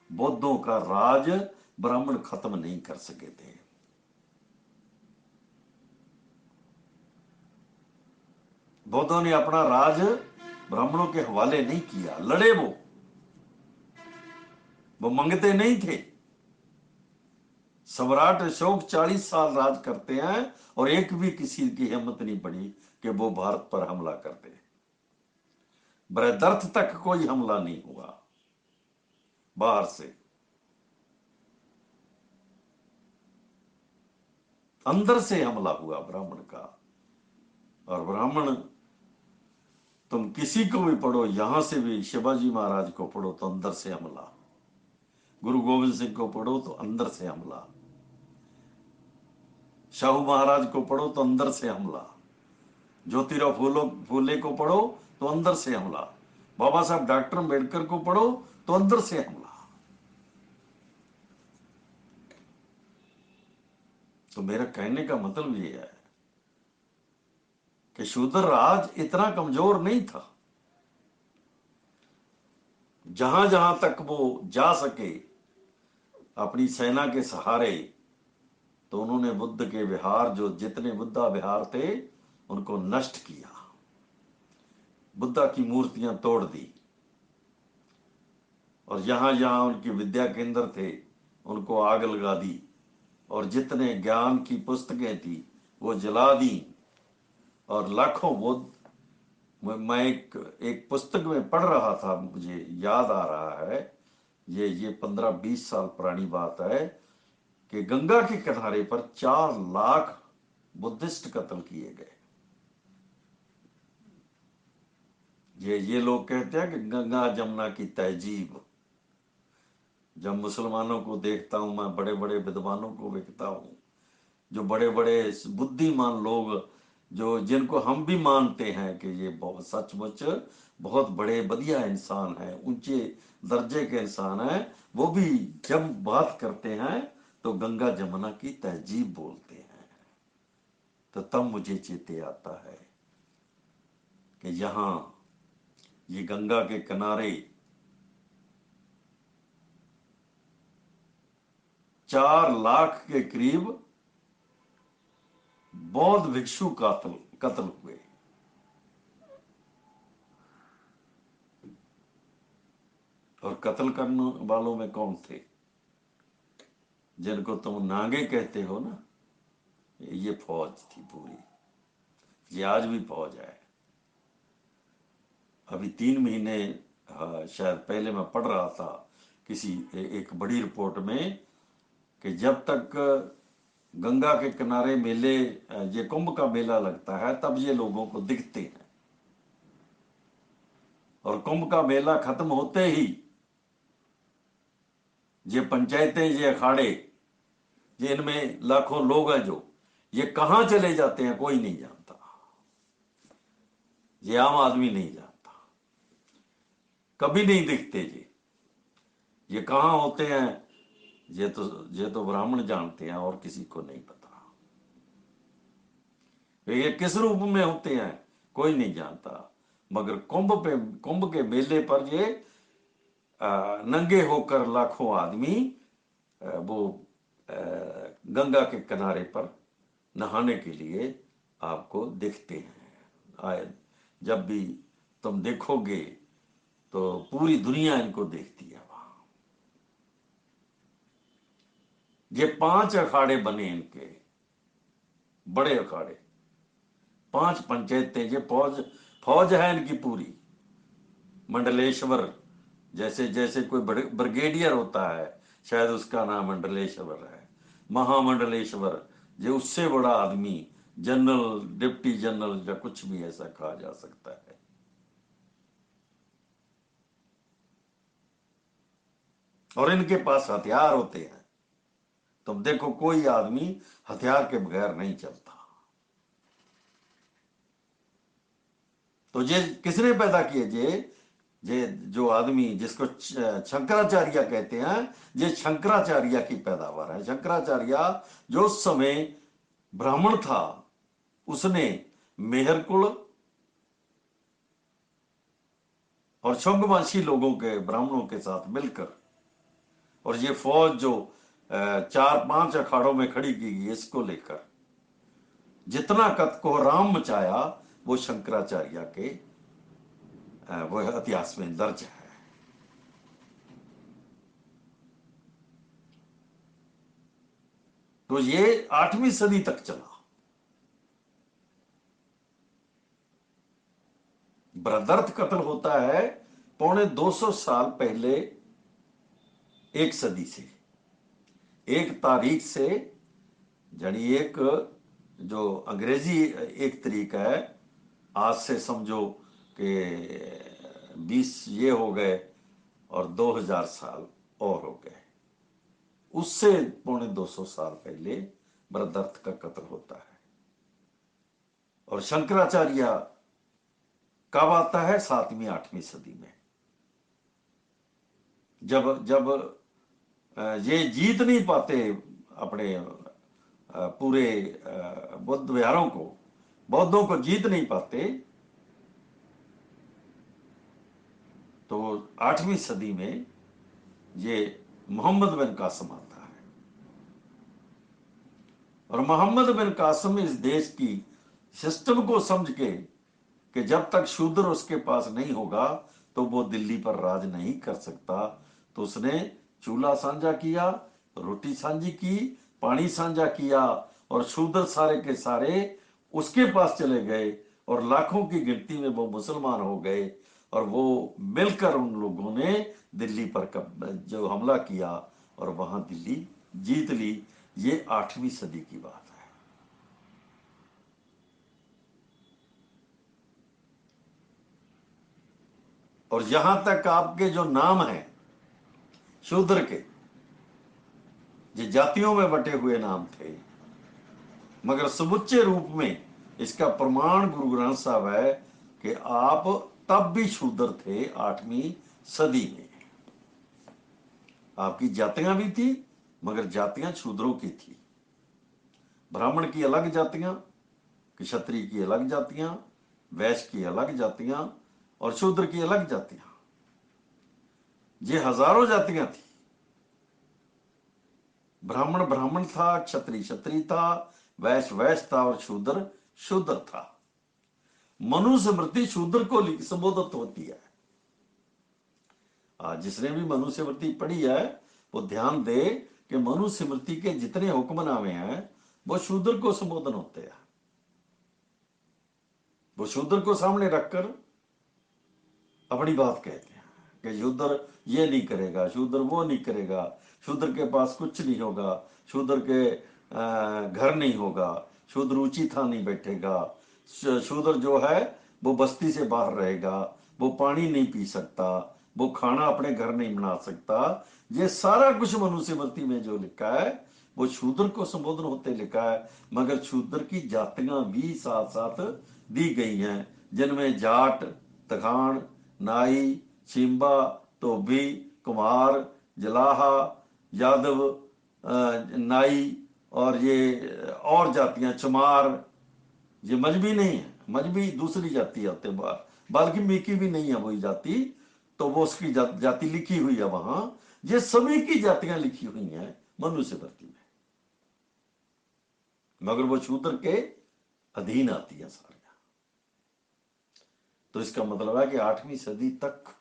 बौद्धों का राज ब्राह्मण खत्म नहीं कर सके थे। बौद्धों ने अपना राज ब्राह्मणों के हवाले नहीं किया, लड़े वो मांगते नहीं थे। सम्राट अशोक 40 साल राज करते हैं और एक भी किसी की हिम्मत नहीं पड़ी कि वो भारत पर हमला कर दे। बृहदर्थ तक कोई हमला नहीं हुआ बाहर से, अंदर से हमला हुआ ब्राह्मण का। और ब्राह्मण, तुम किसी को भी पढ़ो, यहां से भी शिवाजी महाराज को पढ़ो तो अंदर से हमला, गुरु गोविंद सिंह को पढ़ो तो अंदर से हमला, शाहू महाराज को पढ़ो तो अंदर से हमला, ज्योतिराव फूले को पढ़ो तो अंदर से हमला, बाबा साहब डॉक्टर अम्बेडकर को पढ़ो तो अंदर से हमला। तो मेरा कहने का मतलब ये है कि शूद्र राज इतना कमजोर नहीं था। जहां जहां तक वो जा सके अपनी सेना के सहारे, तो उन्होंने बुद्ध के विहार, जो जितने बुद्धा विहार थे, उनको नष्ट किया, बुद्धा की मूर्तियां तोड़ दी, और जहां जहां उनकी विद्या केंद्र थे उनको आग लगा दी, और जितने ज्ञान की पुस्तकें थी वो जला दी। और लाखों बुद्ध, मैं एक पुस्तक में पढ़ रहा था, मुझे याद आ रहा है, ये 15-20 साल पुरानी बात है, कि गंगा के किनारे पर 4 लाख बुद्धिस्ट कत्ल किए गए। ये लोग कहते हैं कि गंगा जमुना की तहजीब। जब मुसलमानों को देखता हूं मैं, बड़े बड़े विद्वानों को देखता हूं, जो बड़े बड़े बुद्धिमान लोग, जो जिनको हम भी मानते हैं कि ये बहुत सचमुच बहुत बड़े बढ़िया इंसान हैं, ऊंचे दर्जे के इंसान हैं, वो भी जब बात करते हैं तो गंगा जमुना की तहजीब बोलते हैं। तो तब मुझे चेते आता है कि यहां ये गंगा के किनारे 4 लाख के करीब बौद्ध भिक्षु कत्ल हुए। और कत्ल करने वालों में कौन थे? जिनको तुम नागे कहते हो ना, ये फौज थी पूरी। ये आज भी फौज है। अभी 3 महीने शायद पहले मैं पढ़ रहा था किसी एक बड़ी रिपोर्ट में, कि जब तक गंगा के किनारे मेले, ये कुंभ का मेला लगता है, तब ये लोगों को दिखते हैं, और कुंभ का मेला खत्म होते ही ये पंचायतें, ये अखाड़े, ये इनमें लाखों लोग हैं, जो ये कहां चले जाते हैं कोई नहीं जानता, ये आम आदमी नहीं जानता, कभी नहीं दिखते। ये कहां होते हैं ये तो ब्राह्मण जानते हैं और किसी को नहीं पता। ये किस रूप में होते हैं कोई नहीं जानता, मगर कुंभ के मेले पर ये नंगे होकर लाखों आदमी वो गंगा के किनारे पर नहाने के लिए आपको दिखते हैं। आए जब भी तुम देखोगे तो पूरी दुनिया इनको देखती है वहां। ये 5 अखाड़े बने इनके, बड़े अखाड़े, 5 पंचायतें, ये फौज फौज है इनकी पूरी। मंडलेश्वर, जैसे जैसे कोई ब्रिगेडियर होता है, शायद उसका नाम मंडलेश्वर है, महामंडलेश्वर, जो उससे बड़ा आदमी, जनरल, डिप्टी जनरल या कुछ भी ऐसा कहा जा सकता है। और इनके पास हथियार होते हैं। तुम देखो कोई आदमी हथियार के बगैर नहीं चलता। तो ये किसने पैदा किए? ये जो आदमी जिसको शंकराचार्य कहते हैं, ये शंकराचार्य की पैदावार है। शंकराचार्य जो उस समय ब्राह्मण था, उसने मेहरकुल और शुंगवंशी लोगों के, ब्राह्मणों के साथ मिलकर, और ये फौज जो 4-5 अखाड़ों में खड़ी की गई, इसको लेकर जितना कोहराम मचाया, वो शंकराचार्य के वो इतिहास में दर्ज है। तो ये 8वीं सदी तक चला। बृहदर्थ कत्ल होता है 250 साल पहले, एक सदी से, एक तारीख से, यानी एक जो अंग्रेजी एक तरीका है, आज से समझो कि 20 ये हो गए और 2000 साल और हो गए, उससे 250 साल पहले बृहदर्थ का कत्ल होता है। और शंकराचार्य कब आता है? 7वीं-8वीं सदी में, जब जब ये जीत नहीं पाते अपने पूरे बौद्ध विहारों को, बौद्धों को जीत नहीं पाते, तो 8वीं सदी में ये मोहम्मद बिन कासिम आता है। और मोहम्मद बिन कासिम इस देश की सिस्टम को समझ के कि जब तक शूद्र उसके पास नहीं होगा तो वो दिल्ली पर राज नहीं कर सकता, तो उसने चूल्हा साझा किया, रोटी साझी की, पानी साझा किया, और शूद्र सारे के सारे उसके पास चले गए, और लाखों की गिनती में वो मुसलमान हो गए, और वो मिलकर उन लोगों ने दिल्ली पर जो हमला किया और वहां दिल्ली जीत ली। ये 8वीं सदी की बात है। और यहां तक आपके जो नाम हैं शूद्र के, ये जातियों में बटे हुए नाम थे, मगर समुच्चे रूप में इसका प्रमाण गुरु ग्रंथ साहब है कि आप तब भी शूद्र थे। 8वीं सदी में आपकी जातियां भी थी, मगर जातियां शूद्रों की थी। ब्राह्मण की अलग जातियां, क्षत्रिय की अलग जातियां, वैश्य की अलग जातियां, और शूद्र की अलग जातियां। ये हजारों जातियां थी। ब्राह्मण ब्राह्मण था, क्षत्रिय क्षत्रिय था, वैश्य वैश्य था, और शूद्र शूद्र था। मनुस्मृति शूद्र को संबोधित होती है। आज जिसने भी मनुस्मृति पढ़ी है वो ध्यान दे कि मनुस्मृति के जितने हुक्मनामे हैं वो शूद्र को संबोधन होते हैं। वो शूद्र को सामने रखकर अपनी बात कहते हैं कि शूद्र ये नहीं करेगा, शूद्र वो नहीं करेगा, शूद्र के पास कुछ नहीं होगा, शूद्र के घर नहीं होगा, शूद्र ऊंची थान नहीं बैठेगा, शूद्र जो है वो बस्ती से बाहर रहेगा, वो पानी नहीं पी सकता, वो खाना अपने घर नहीं बना सकता। ये सारा कुछ मनुस्मृति में जो लिखा है वो शूद्र को संबोधन होते लिखा है। मगर शूद्र की जातियां भी साथ साथ दी गई हैं, जिनमें जाट, तखान, नाई, शिंबा, धोबी, कुमार, जलाहा, यादव, नाई और ये और जातियां, चमार, ये मजबी नहीं है, मजबी दूसरी जाति होते हैं बाहर, वाल्मीकि भी नहीं है वही जाति, तो वो उसकी जाति लिखी हुई है वहां। ये सभी की जातियां लिखी हुई हैं मनुस्मृति में, मगर वो शूद्र के अधीन आती है सारियां। तो इसका मतलब है कि 8वीं सदी तक,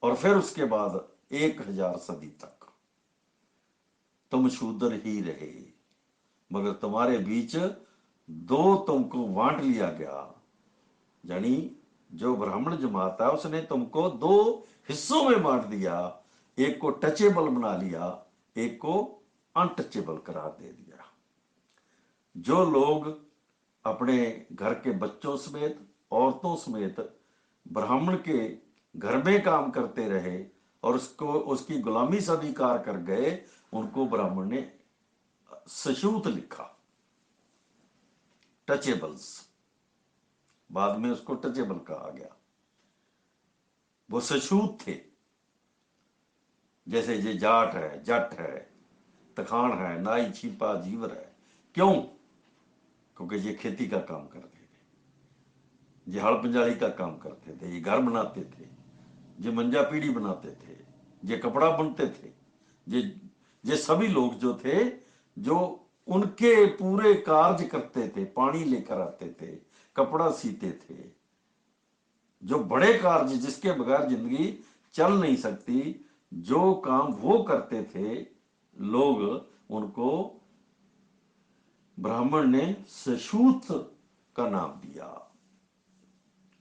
और फिर उसके बाद 1000 सदी तक तुम शूद्र ही रहे, मगर तुम्हारे बीच दो तुमको बांट लिया गया, यानी जो ब्राह्मण जमात है उसने तुमको दो हिस्सों में बांट दिया, एक को टचेबल बना लिया, एक को अनटचेबल करार दे दिया। जो लोग अपने घर के बच्चों समेत, औरतों समेत ब्राह्मण के घर में काम करते रहे और उसको उसकी गुलामी स्वीकार कर गए, उनको ब्राह्मण ने सशूत लिखा, टचेबल्स, बाद में उसको टचेबल कहा गया। वो सशूत थे, जैसे ये जाट है, जट है, तखान है, नाई, छिपा, जीवर है। क्यों? क्योंकि ये खेती का काम करते थे, ये हड़ पंजाली का काम करते थे, ये घर बनाते थे, ये मंजा पीढ़ी बनाते थे, ये कपड़ा बुनते थे, ये ये सभी लोग जो थे, जो उनके पूरे कार्य करते थे, पानी लेकर आते थे, कपड़ा सीते थे, जो बड़े कार्य जिसके बगैर जिंदगी चल नहीं सकती, जो काम वो करते थे लोग, उनको ब्राह्मण ने सशूत का नाम दिया,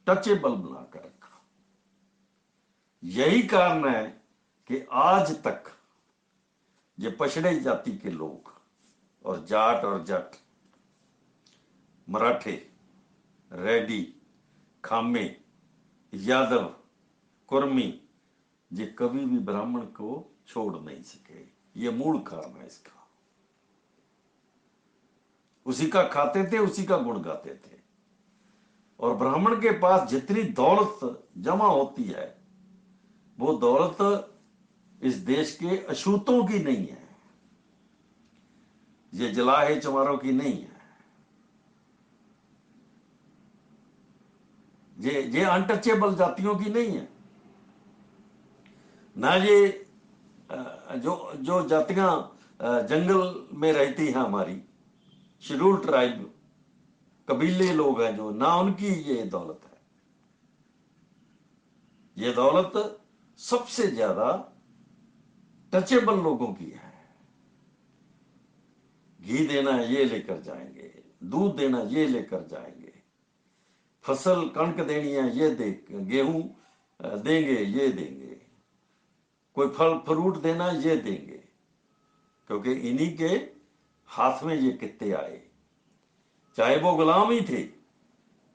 टचेबल बनाकर रखा। यही कारण है कि आज तक ये पछड़े जाति के लोग और जाट और जट, मराठे, रेड्डी, खामे, यादव, कुर्मी, ये कभी भी ब्राह्मण को छोड़ नहीं सके। ये मूल कारण है इसका। उसी का खाते थे, उसी का गुण गाते थे। और ब्राह्मण के पास जितनी दौलत जमा होती है, वो दौलत इस देश के अछूतों की नहीं है, ये जलाहे चमारों की नहीं है, ये अनटचेबल जातियों की नहीं है ना। ये जो जो जातियां जंगल में रहती हैं, हमारी शेड्यूल ट्राइब कबीले लोग हैं जो, ना उनकी ये दौलत है। ये दौलत सबसे ज्यादा टचेबल लोगों की है। घी देना है ये लेकर जाएंगे, दूध देना ये लेकर जाएंगे, फसल कणक देनी है ये दे, गेहूं देंगे ये देंगे, कोई फल फ्रूट देना ये देंगे, क्योंकि इन्हीं के हाथ में ये कित्ते आए। चाहे वो गुलाम ही थे,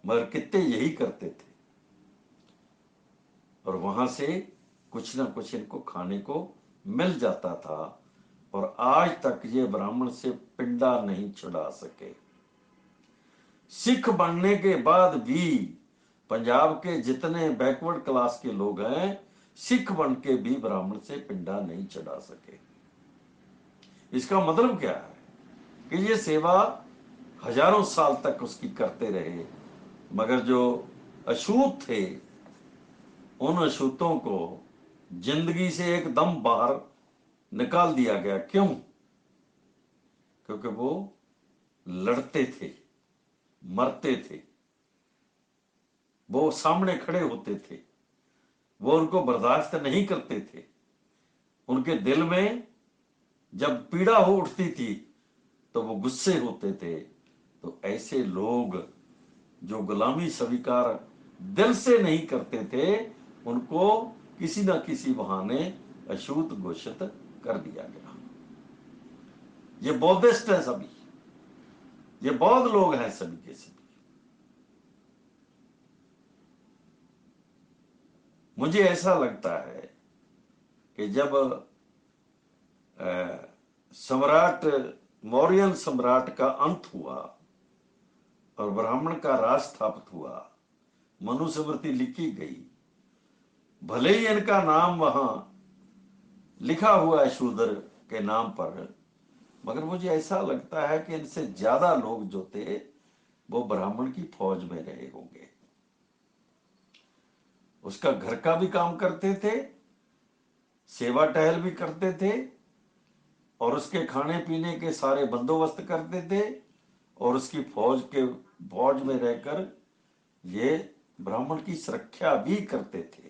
मगर कित्ते यही करते थे, और वहां से कुछ ना कुछ इनको खाने को मिल जाता था। और आज तक ये ब्राह्मण से पिंडा नहीं छुड़ा सके। सिख बनने के बाद भी पंजाब के जितने बैकवर्ड क्लास के लोग हैं, सिख बन के भी ब्राह्मण से पिंडा नहीं चढ़ा सके। इसका मतलब क्या है कि ये सेवा हजारों साल तक उसकी करते रहे, मगर जो अछूत थे, उन अछूतों को जिंदगी से एकदम बाहर निकाल दिया गया। क्यों? क्योंकि वो लड़ते थे, मरते थे, वो सामने खड़े होते थे, वो उनको बर्दाश्त नहीं करते थे। उनके दिल में जब पीड़ा हो उठती थी तो वो गुस्से होते थे। तो ऐसे लोग जो गुलामी स्वीकार दिल से नहीं करते थे, उनको किसी ना किसी बहाने अछूत घोषित कर दिया गया। ये बौद्धिस्ट है सभी, ये बौद्ध लोग हैं सभी के सभी। मुझे ऐसा लगता है कि जब सम्राट, मौर्यन सम्राट का अंत हुआ और ब्राह्मण का राज स्थापित हुआ, मनुस्मृति लिखी गई, भले ही इनका नाम वहां लिखा हुआ है शूद्र के नाम पर, मगर मुझे ऐसा लगता है कि इनसे ज्यादा लोग जो थे वो ब्राह्मण की फौज में रहे होंगे। उसका घर का भी काम करते थे, सेवा टहल भी करते थे, और उसके खाने पीने के सारे बंदोबस्त करते थे, और उसकी फौज में रहकर ये ब्राह्मण की सुरक्षा भी करते थे।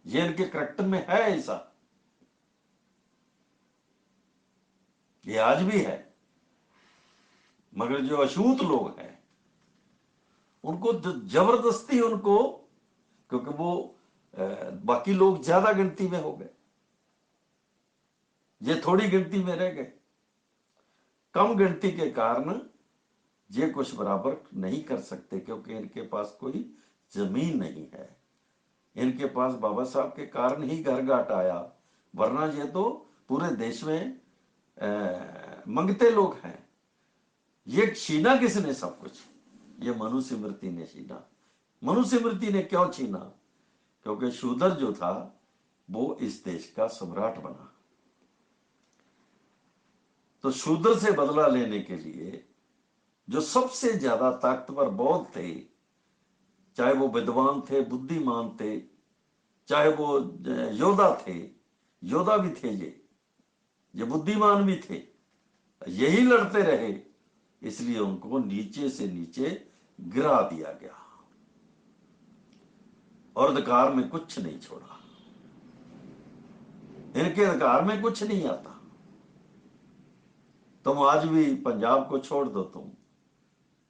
ये इनके करैक्टर में है ऐसा, ये आज भी है। मगर जो अछूत लोग हैं उनको जबरदस्ती उनको, क्योंकि वो बाकी लोग ज्यादा गिनती में हो गए, ये थोड़ी गिनती में रह गए। कम गिनती के कारण ये कुछ बराबर नहीं कर सकते, क्योंकि इनके पास कोई जमीन नहीं है। इनके पास बाबा साहब के कारण ही घर घाट आया, वरना ये तो पूरे देश में मंगते लोग हैं। ये छीना किसने सब कुछ? ये मनुस्मृति ने छीना। मनुस्मृति ने क्यों छीना? क्योंकि शूद्र जो था वो इस देश का सम्राट बना। तो शूद्र से बदला लेने के लिए जो सबसे ज्यादा ताकतवर बौद्ध थे, चाहे वो विद्वान थे, बुद्धिमान थे, चाहे वो योद्धा थे, योद्धा भी थे, ये बुद्धिमान भी थे, यही लड़ते रहे, इसलिए उनको नीचे से नीचे गिरा दिया गया और अधिकार में कुछ नहीं छोड़ा। इनके अधिकार में कुछ नहीं आता। तुम आज भी पंजाब को छोड़ दो, तुम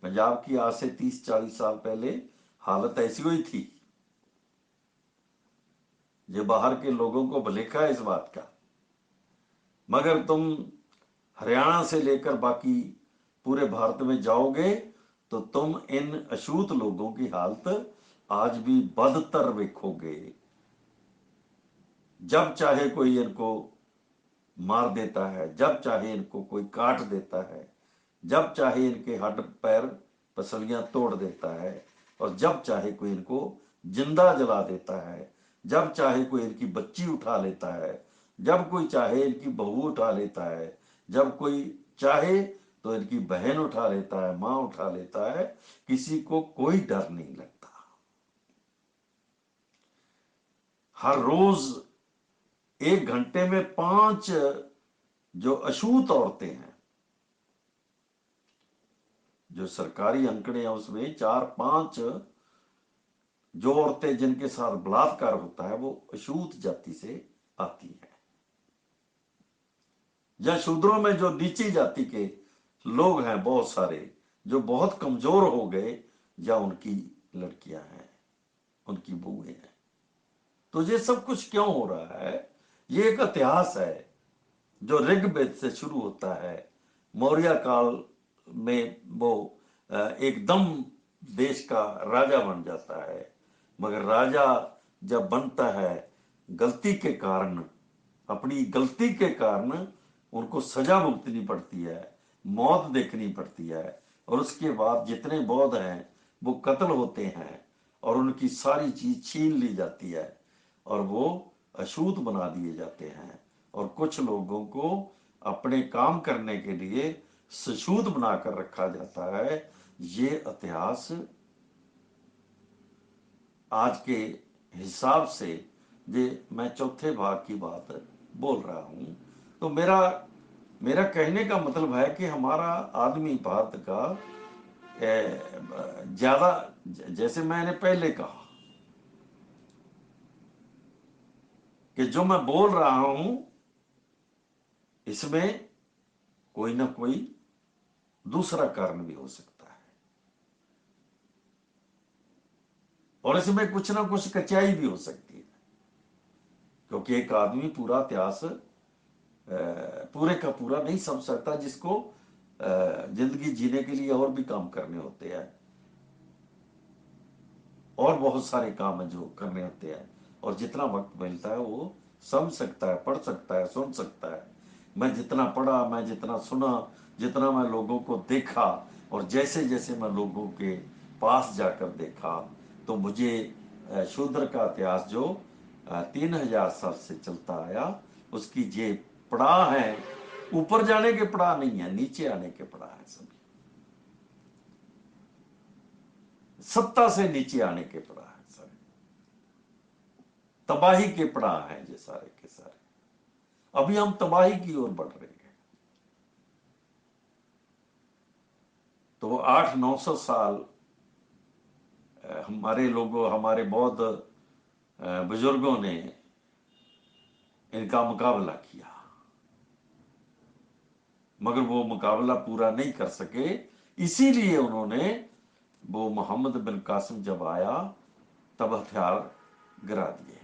पंजाब की आज से 30-40 साल पहले हालत ऐसी हुई थी। ये बाहर के लोगों को भलेखा है इस बात का, मगर तुम हरियाणा से लेकर बाकी पूरे भारत में जाओगे तो तुम इन अछूत लोगों की हालत आज भी बदतर देखोगे। जब चाहे कोई इनको मार देता है, जब चाहे इनको कोई काट देता है, जब चाहे इनके हड्ड पैर पसलियां तोड़ देता है, और जब चाहे कोई इनको जिंदा जला देता है, जब चाहे कोई इनकी बच्ची उठा लेता है, जब कोई चाहे इनकी बहू उठा लेता है, जब कोई चाहे तो इनकी बहन उठा लेता है, मां उठा लेता है, किसी को कोई डर नहीं लगता। हर रोज 1 घंटे में 5 जो अछूत औरतें हैं, जो सरकारी आंकड़े हैं उसमें 4-5 जो औरतें जिनके साथ बलात्कार होता है वो अछूत जाति से आती हैं। या शूद्रों में जो नीची जाति के लोग हैं बहुत सारे, जो बहुत कमजोर हो गए, या उनकी लड़कियां हैं, उनकी बहुएं हैं। तो ये सब कुछ क्यों हो रहा है? ये एक इतिहास है जो ऋग्वेद से शुरू होता है। मौर्य काल में वो एकदम देश का राजा बन जाता है, मगर राजा जब बनता है गलती के कारण, अपनी गलती के कारण उनको सजा भुगतनी पड़ती है, मौत देखनी पड़ती है, और उसके बाद जितने बौद्ध हैं वो कत्ल होते हैं और उनकी सारी चीज छीन ली जाती है और वो अछूत बना दिए जाते हैं, और कुछ लोगों को अपने काम करने के लिए सछूत बनाकर रखा जाता है। ये इतिहास आज के हिसाब से, ये मैं चौथे भाग की बात बोल रहा हूं। तो मेरा मेरा कहने का मतलब है कि हमारा आदमी भारत का ज्यादा, जैसे मैंने पहले कहा कि जो मैं बोल रहा हूं इसमें कोई ना कोई दूसरा कारण भी हो सकता है, और इसमें कुछ ना कुछ कचाई भी हो सकती है, क्योंकि एक आदमी पूरा इतिहास पूरे का पूरा नहीं समझ सकता, जिसको जिंदगी जीने के लिए और भी काम करने होते हैं, और बहुत सारे काम है जो करने होते हैं, और जितना वक्त मिलता है वो समझ सकता है, पढ़ सकता है, सुन सकता है। मैं जितना पढ़ा, मैं जितना सुना, जितना मैं लोगों को देखा, और जैसे जैसे मैं लोगों के पास जाकर देखा, तो मुझे शूद्र का इतिहास जो 3000 साल से चलता आया, उसकी ये पड़ाव है। ऊपर जाने के पड़ाव नहीं है, नीचे आने के पड़ाव है सभी। सत्ता से नीचे आने के पड़ाव है सारे, तबाही के पड़ाव हैं ये सारे के सारे। अभी हम तबाही की ओर बढ़ रहे हैं। तो 800-900 साल हमारे लोगों, हमारे बौद्ध बुजुर्गों ने इनका मुकाबला किया, मगर वो मुकाबला पूरा नहीं कर सके। इसीलिए उन्होंने, वो मोहम्मद बिन कासिम जब आया तब हथियार गिरा दिए।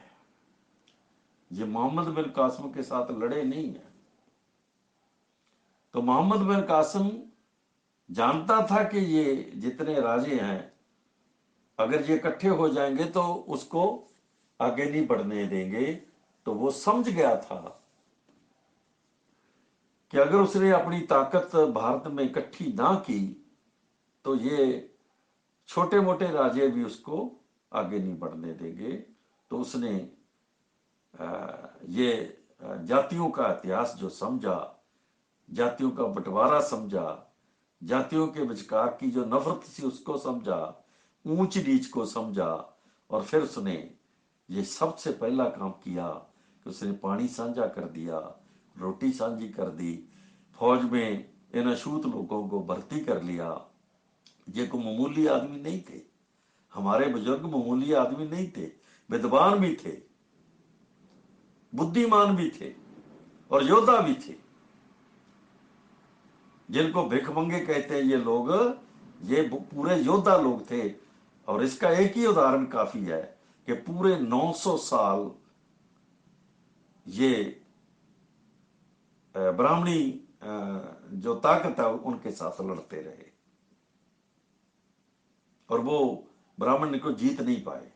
ये मोहम्मद बिन कासिम के साथ लड़े नहीं है। तो मोहम्मद बिन कासिम जानता था कि ये जितने राजे हैं, अगर ये इकट्ठे हो जाएंगे तो उसको आगे नहीं बढ़ने देंगे। तो वो समझ गया था कि अगर उसने अपनी ताकत भारत में इकट्ठी ना की तो ये छोटे मोटे राजे भी उसको आगे नहीं बढ़ने देंगे। तो उसने ये जातियों का इतिहास जो समझा, जातियों का बंटवारा समझा, जातियों के विचकार की जो नफरत थी उसको समझा, ऊंच नीच को समझा, और फिर उसने ये सबसे पहला काम किया कि उसने पानी साझा कर दिया, रोटी साझी कर दी, फौज में इन अछूत लोगों को भर्ती कर लिया। ये कोई मामूली आदमी नहीं थे, हमारे बुजुर्ग मामूली आदमी नहीं थे, विद्वान भी थे, बुद्धिमान भी थे और योद्धा भी थे। जिनको भिखमंगे कहते हैं ये लोग, ये पूरे योद्धा लोग थे। और इसका एक ही उदाहरण काफी है कि पूरे 900 साल ये ब्राह्मणी जो ताकत है उनके साथ लड़ते रहे और वो ब्राह्मण को जीत नहीं पाए।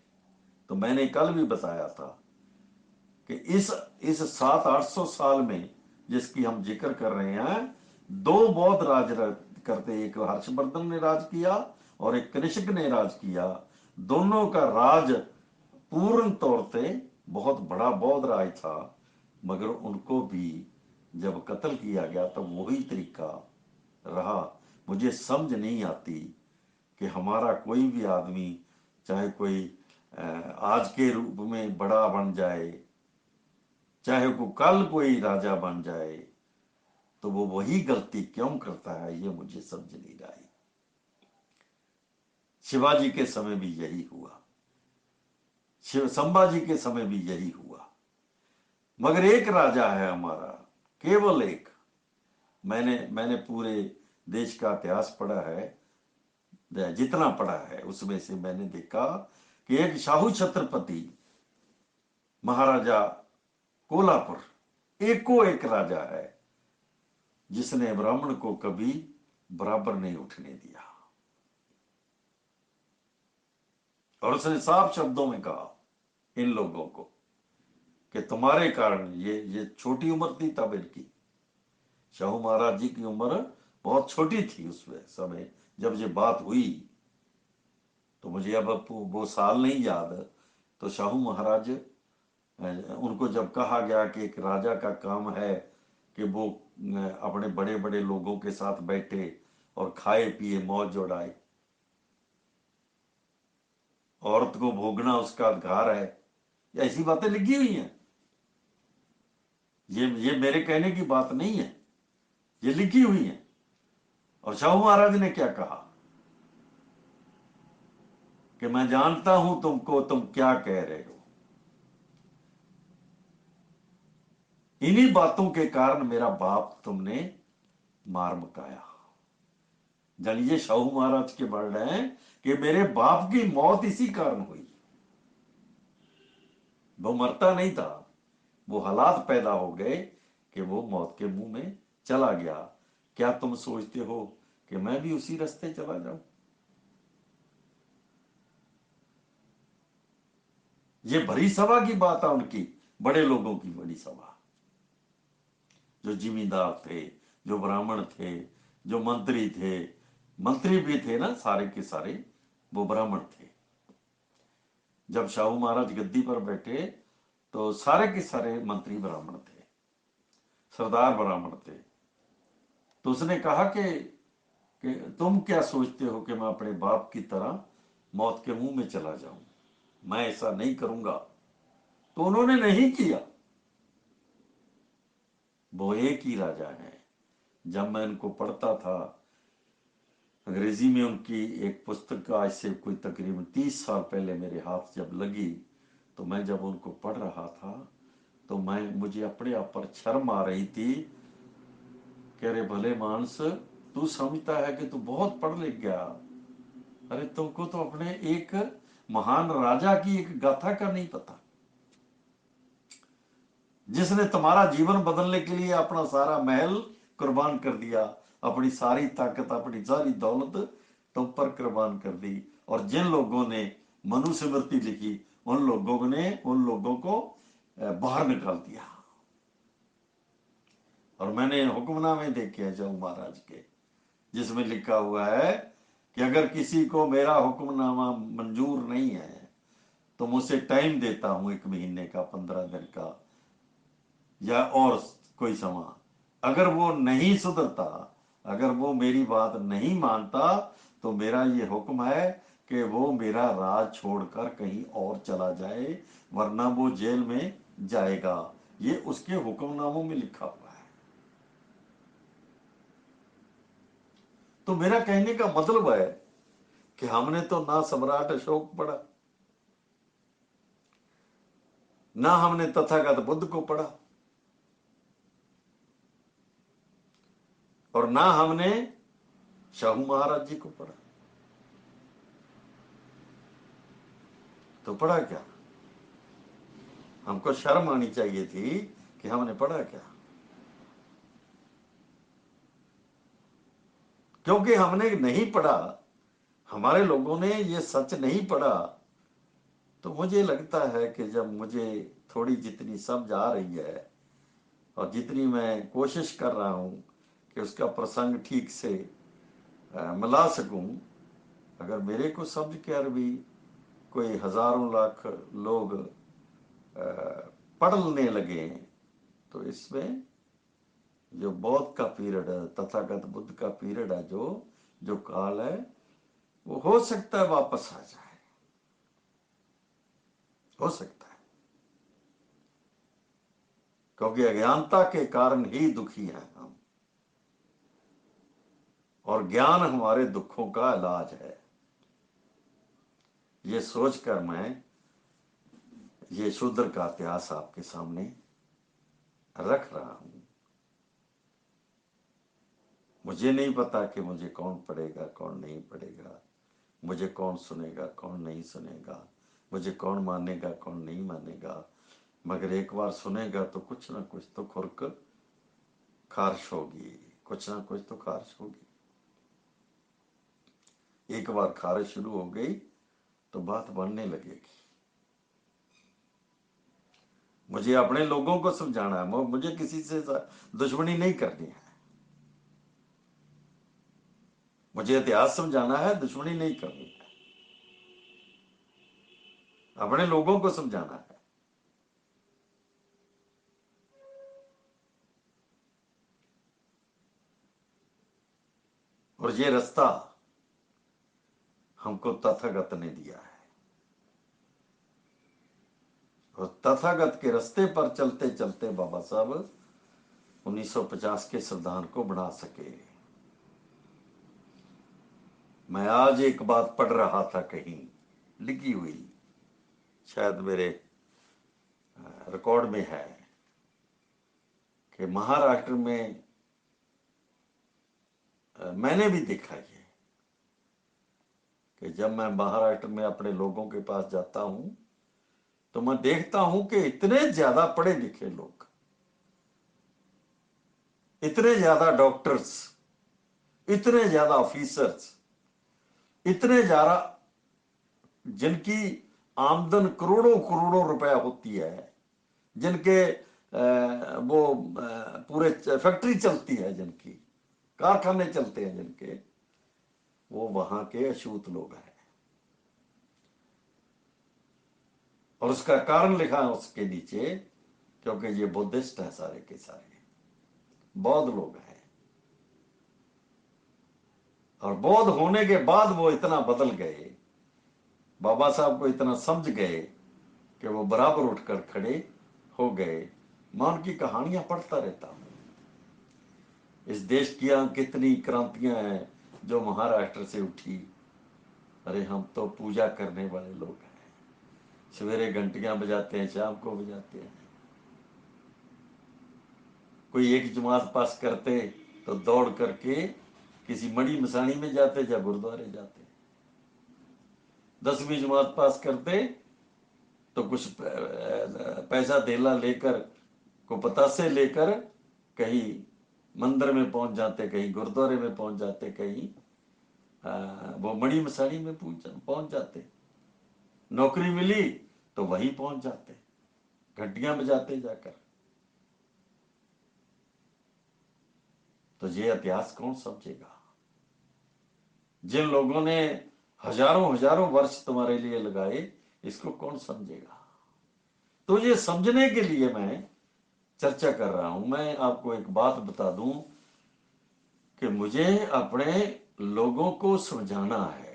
तो मैंने कल भी बताया था कि इस 700-800 साल में जिसकी हम जिक्र कर रहे हैं, दो बौद्ध राज करते, एक हर्षवर्धन ने राज किया और एक कनिष्क ने राज किया। दोनों का राज पूर्ण तौर पे बहुत बड़ा बौद्ध राज था, मगर उनको भी जब कत्ल किया गया तब वही तरीका रहा। मुझे समझ नहीं आती कि हमारा कोई भी आदमी, चाहे कोई आज के रूप में बड़ा बन जाए, चाहे को कल कोई राजा बन जाए, तो वो वही गलती क्यों करता है, ये मुझे समझ नहीं आई। शिवाजी के समय भी यही हुआ, संभाजी के समय भी यही हुआ। मगर एक राजा है हमारा, केवल एक। मैंने पूरे देश का इतिहास पढ़ा है, जितना पढ़ा है उसमें से मैंने देखा कि एक शाहू छत्रपति महाराजा कोल्हापुर एको एक राजा है जिसने ब्राह्मण को कभी बराबर नहीं उठने दिया। और उसने साफ शब्दों में कहा इन लोगों को कि तुम्हारे कारण, ये छोटी उम्र थी तब इनकी, शाहू महाराज जी की उम्र बहुत छोटी थी उस समय जब ये बात हुई। तो मुझे अब वो साल नहीं याद। तो शाहू महाराज, उनको जब कहा गया कि एक राजा का काम है कि वो अपने बड़े बड़े लोगों के साथ बैठे और खाए पिए मौज उड़ाए, औरत को भोगना उसका अधिकार है, ऐसी बातें लिखी हुई हैं। ये मेरे कहने की बात नहीं है, ये लिखी हुई है। और शाहू महाराज ने क्या कहा कि मैं जानता हूं तुमको, तुम क्या कह रहे हो। इन्हीं बातों के कारण मेरा बाप तुमने मार मुकाया। जानिए शाहू महाराज के वर्ड हैं कि मेरे बाप की मौत इसी कारण हुई। वो मरता नहीं था, वो हालात पैदा हो गए कि वो मौत के मुंह में चला गया। क्या तुम सोचते हो कि मैं भी उसी रास्ते चला जाऊं? ये भरी सभा की बात है उनकी, बड़े लोगों की बड़ी सभा, जो जिमींदार थे, जो ब्राह्मण थे, जो मंत्री थे, मंत्री भी थे ना सारे के सारे, वो ब्राह्मण थे। जब शाहू महाराज गद्दी पर बैठे तो सारे के सारे मंत्री ब्राह्मण थे, सरदार ब्राह्मण थे। तो उसने कहा कि तुम क्या सोचते हो कि मैं अपने बाप की तरह मौत के मुंह में चला जाऊं? मैं ऐसा नहीं करूंगा। तो उन्होंने नहीं किया। वो एक ही राजा है। जब मैं इनको पढ़ता था, अंग्रेजी में उनकी एक पुस्तक आज से कोई तकरीबन 30 साल पहले मेरे हाथ जब लगी, तो मैं जब उनको पढ़ रहा था तो मुझे अपने आप पर शर्म आ रही थी कि अरे भले मानस, तू समझता है कि तू बहुत पढ़ लिख गया, अरे तुमको तो अपने एक महान राजा की एक गाथा का नहीं पता, जिसने तुम्हारा जीवन बदलने के लिए अपना सारा महल कुर्बान कर दिया, अपनी सारी ताकत, अपनी सारी दौलत तुम पर कुर्बान कर दी। और जिन लोगों ने मनुस्मृति लिखी, उन लोगों ने उन लोगों को बाहर निकाल दिया। और मैंने हुक्मनामे देखे हैं शाहू महाराज के, जिसमें लिखा हुआ है कि अगर किसी को मेरा हुक्मनामा मंजूर नहीं है तो मुझसे टाइम देता हूं, 1 महीने का, 15 दिन का, या और कोई समा। अगर वो नहीं सुधरता, अगर वो मेरी बात नहीं मानता, तो मेरा ये हुक्म है कि वो मेरा राज छोड़कर कहीं और चला जाए, वरना वो जेल में जाएगा। ये उसके हुक्मनामों में लिखा हुआ है। तो मेरा कहने का मतलब है कि हमने तो ना सम्राट अशोक पढ़ा, ना हमने तथागत बुद्ध को पढ़ा, और ना हमने शाहू महाराज जी को पढ़ा। तो पढ़ा क्या? हमको शर्म आनी चाहिए थी कि हमने पढ़ा क्या। क्योंकि हमने नहीं पढ़ा, हमारे लोगों ने ये सच नहीं पढ़ा। तो मुझे लगता है कि जब मुझे थोड़ी जितनी समझ आ रही है और जितनी मैं कोशिश कर रहा हूं कि उसका प्रसंग ठीक से मिला सकूं, अगर मेरे को समझ कर भी कोई हजारों लाख लोग पढ़ने लगे, तो इसमें जो बौद्ध का पीरियड है, तथागत बुद्ध का पीरियड है, जो जो काल है, वो हो सकता है वापस आ जाए, हो सकता है। क्योंकि अज्ञानता के कारण ही दुखी हैं हम, और ज्ञान हमारे दुखों का इलाज है। ये सोचकर मैं ये शूद्र का इतिहास आपके सामने रख रहा हूं। मुझे नहीं पता कि मुझे कौन पढ़ेगा, कौन नहीं पढ़ेगा, मुझे कौन सुनेगा, कौन नहीं सुनेगा, मुझे कौन मानेगा, कौन नहीं मानेगा। मगर एक बार सुनेगा तो कुछ ना कुछ तो खुरक खारिश होगी, कुछ ना कुछ तो खारिश होगी। एक बार खारिश शुरू हो गई तो बात बढ़ने लगेगी। मुझे अपने लोगों को समझाना है, मुझे किसी से दुश्मनी नहीं करनी है। मुझे इतिहास समझाना है, दुश्मनी नहीं करनी है। अपने लोगों को समझाना है। और ये रास्ता हमको तथागत ने दिया है, और तथागत के रास्ते पर चलते चलते बाबा साहब 1950 के संविधान को बना सके। मैं आज एक बात पढ़ रहा था, कहीं लिखी हुई, शायद मेरे रिकॉर्ड में है, कि महाराष्ट्र में, मैंने भी देखा ये, कि जब मैं महाराष्ट्र में अपने लोगों के पास जाता हूं तो मैं देखता हूं कि इतने ज्यादा पढ़े लिखे लोग, इतने ज्यादा डॉक्टर्स, इतने ज्यादा ऑफिसर्स, इतने ज्यादा, जिनकी आमदन करोड़ों करोड़ों रुपया होती है, जिनके वो पूरे फैक्ट्री चलती है, जिनकी कारखाने चलते हैं, जिनके, वो वहां के अछूत लोग हैं। और उसका कारण लिखा है उसके नीचे, क्योंकि ये बुद्धिस्ट है सारे के सारे, बौद्ध लोग हैं। और बौद्ध होने के बाद वो इतना बदल गए, बाबा साहब को इतना समझ गए कि वो बराबर उठकर खड़े हो गए। मैं उनकी कहानियां पढ़ता रहता हूं। इस देश की कितनी क्रांतियां हैं जो महाराष्ट्र से उठी। अरे हम तो पूजा करने वाले लोग हैं, सवेरे घंटियां बजाते हैं, शाम को बजाते हैं। कोई एक जमात पास करते तो दौड़ करके किसी मड़ी मसाणी में जाते या गुरुद्वारे जाते। 10वीं जमात पास करते तो कुछ पैसा धेला लेकर, को पतासे लेकर कहीं मंदिर में पहुंच जाते, कहीं गुरुद्वारे में पहुंच जाते, कहीं वो मड़ी मसाणी में पहुंच जाते। नौकरी मिली तो वहीं पहुंच जाते, घंटियां बजाते जाकर। तो ये इतिहास कौन समझेगा? जिन लोगों ने हजारों हजारों वर्ष तुम्हारे लिए लगाए, इसको कौन समझेगा? तो ये समझने के लिए मैं चर्चा कर रहा हूं। मैं आपको एक बात बता दूं कि मुझे अपने लोगों को समझाना है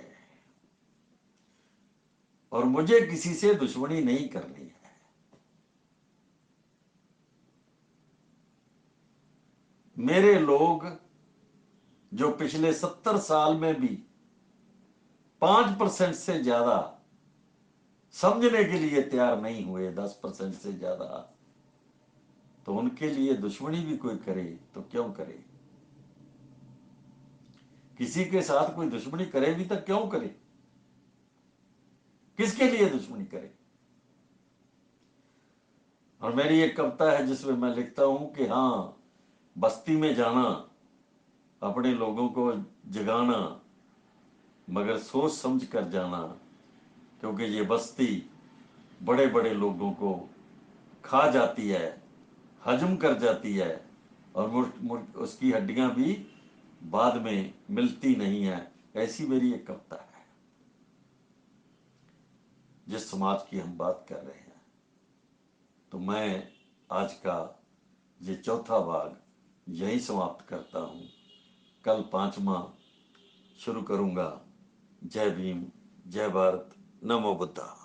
और मुझे किसी से दुश्मनी नहीं करनी है। मेरे लोग जो पिछले 70 साल में भी 5% से ज्यादा समझने के लिए तैयार नहीं हुए, 10% से ज्यादा, तो उनके लिए दुश्मनी भी कोई करे तो क्यों करे? किसी के साथ कोई दुश्मनी करे भी तो क्यों करे? किसके लिए दुश्मनी करे? और मेरी एक कविता है जिसमें मैं लिखता हूं कि हाँ, बस्ती में जाना, अपने लोगों को जगाना, मगर सोच समझ कर जाना, क्योंकि ये बस्ती बड़े बड़े लोगों को खा जाती है, हजम कर जाती है, और उसकी हड्डियां भी बाद में मिलती नहीं है। ऐसी मेरी एक कविता है। जिस समाज की हम बात कर रहे हैं, तो मैं आज का ये चौथा भाग यही समाप्त करता हूं। कल 5वां शुरू करूंगा। जय भीम, जय भारत, नमो बुद्धा।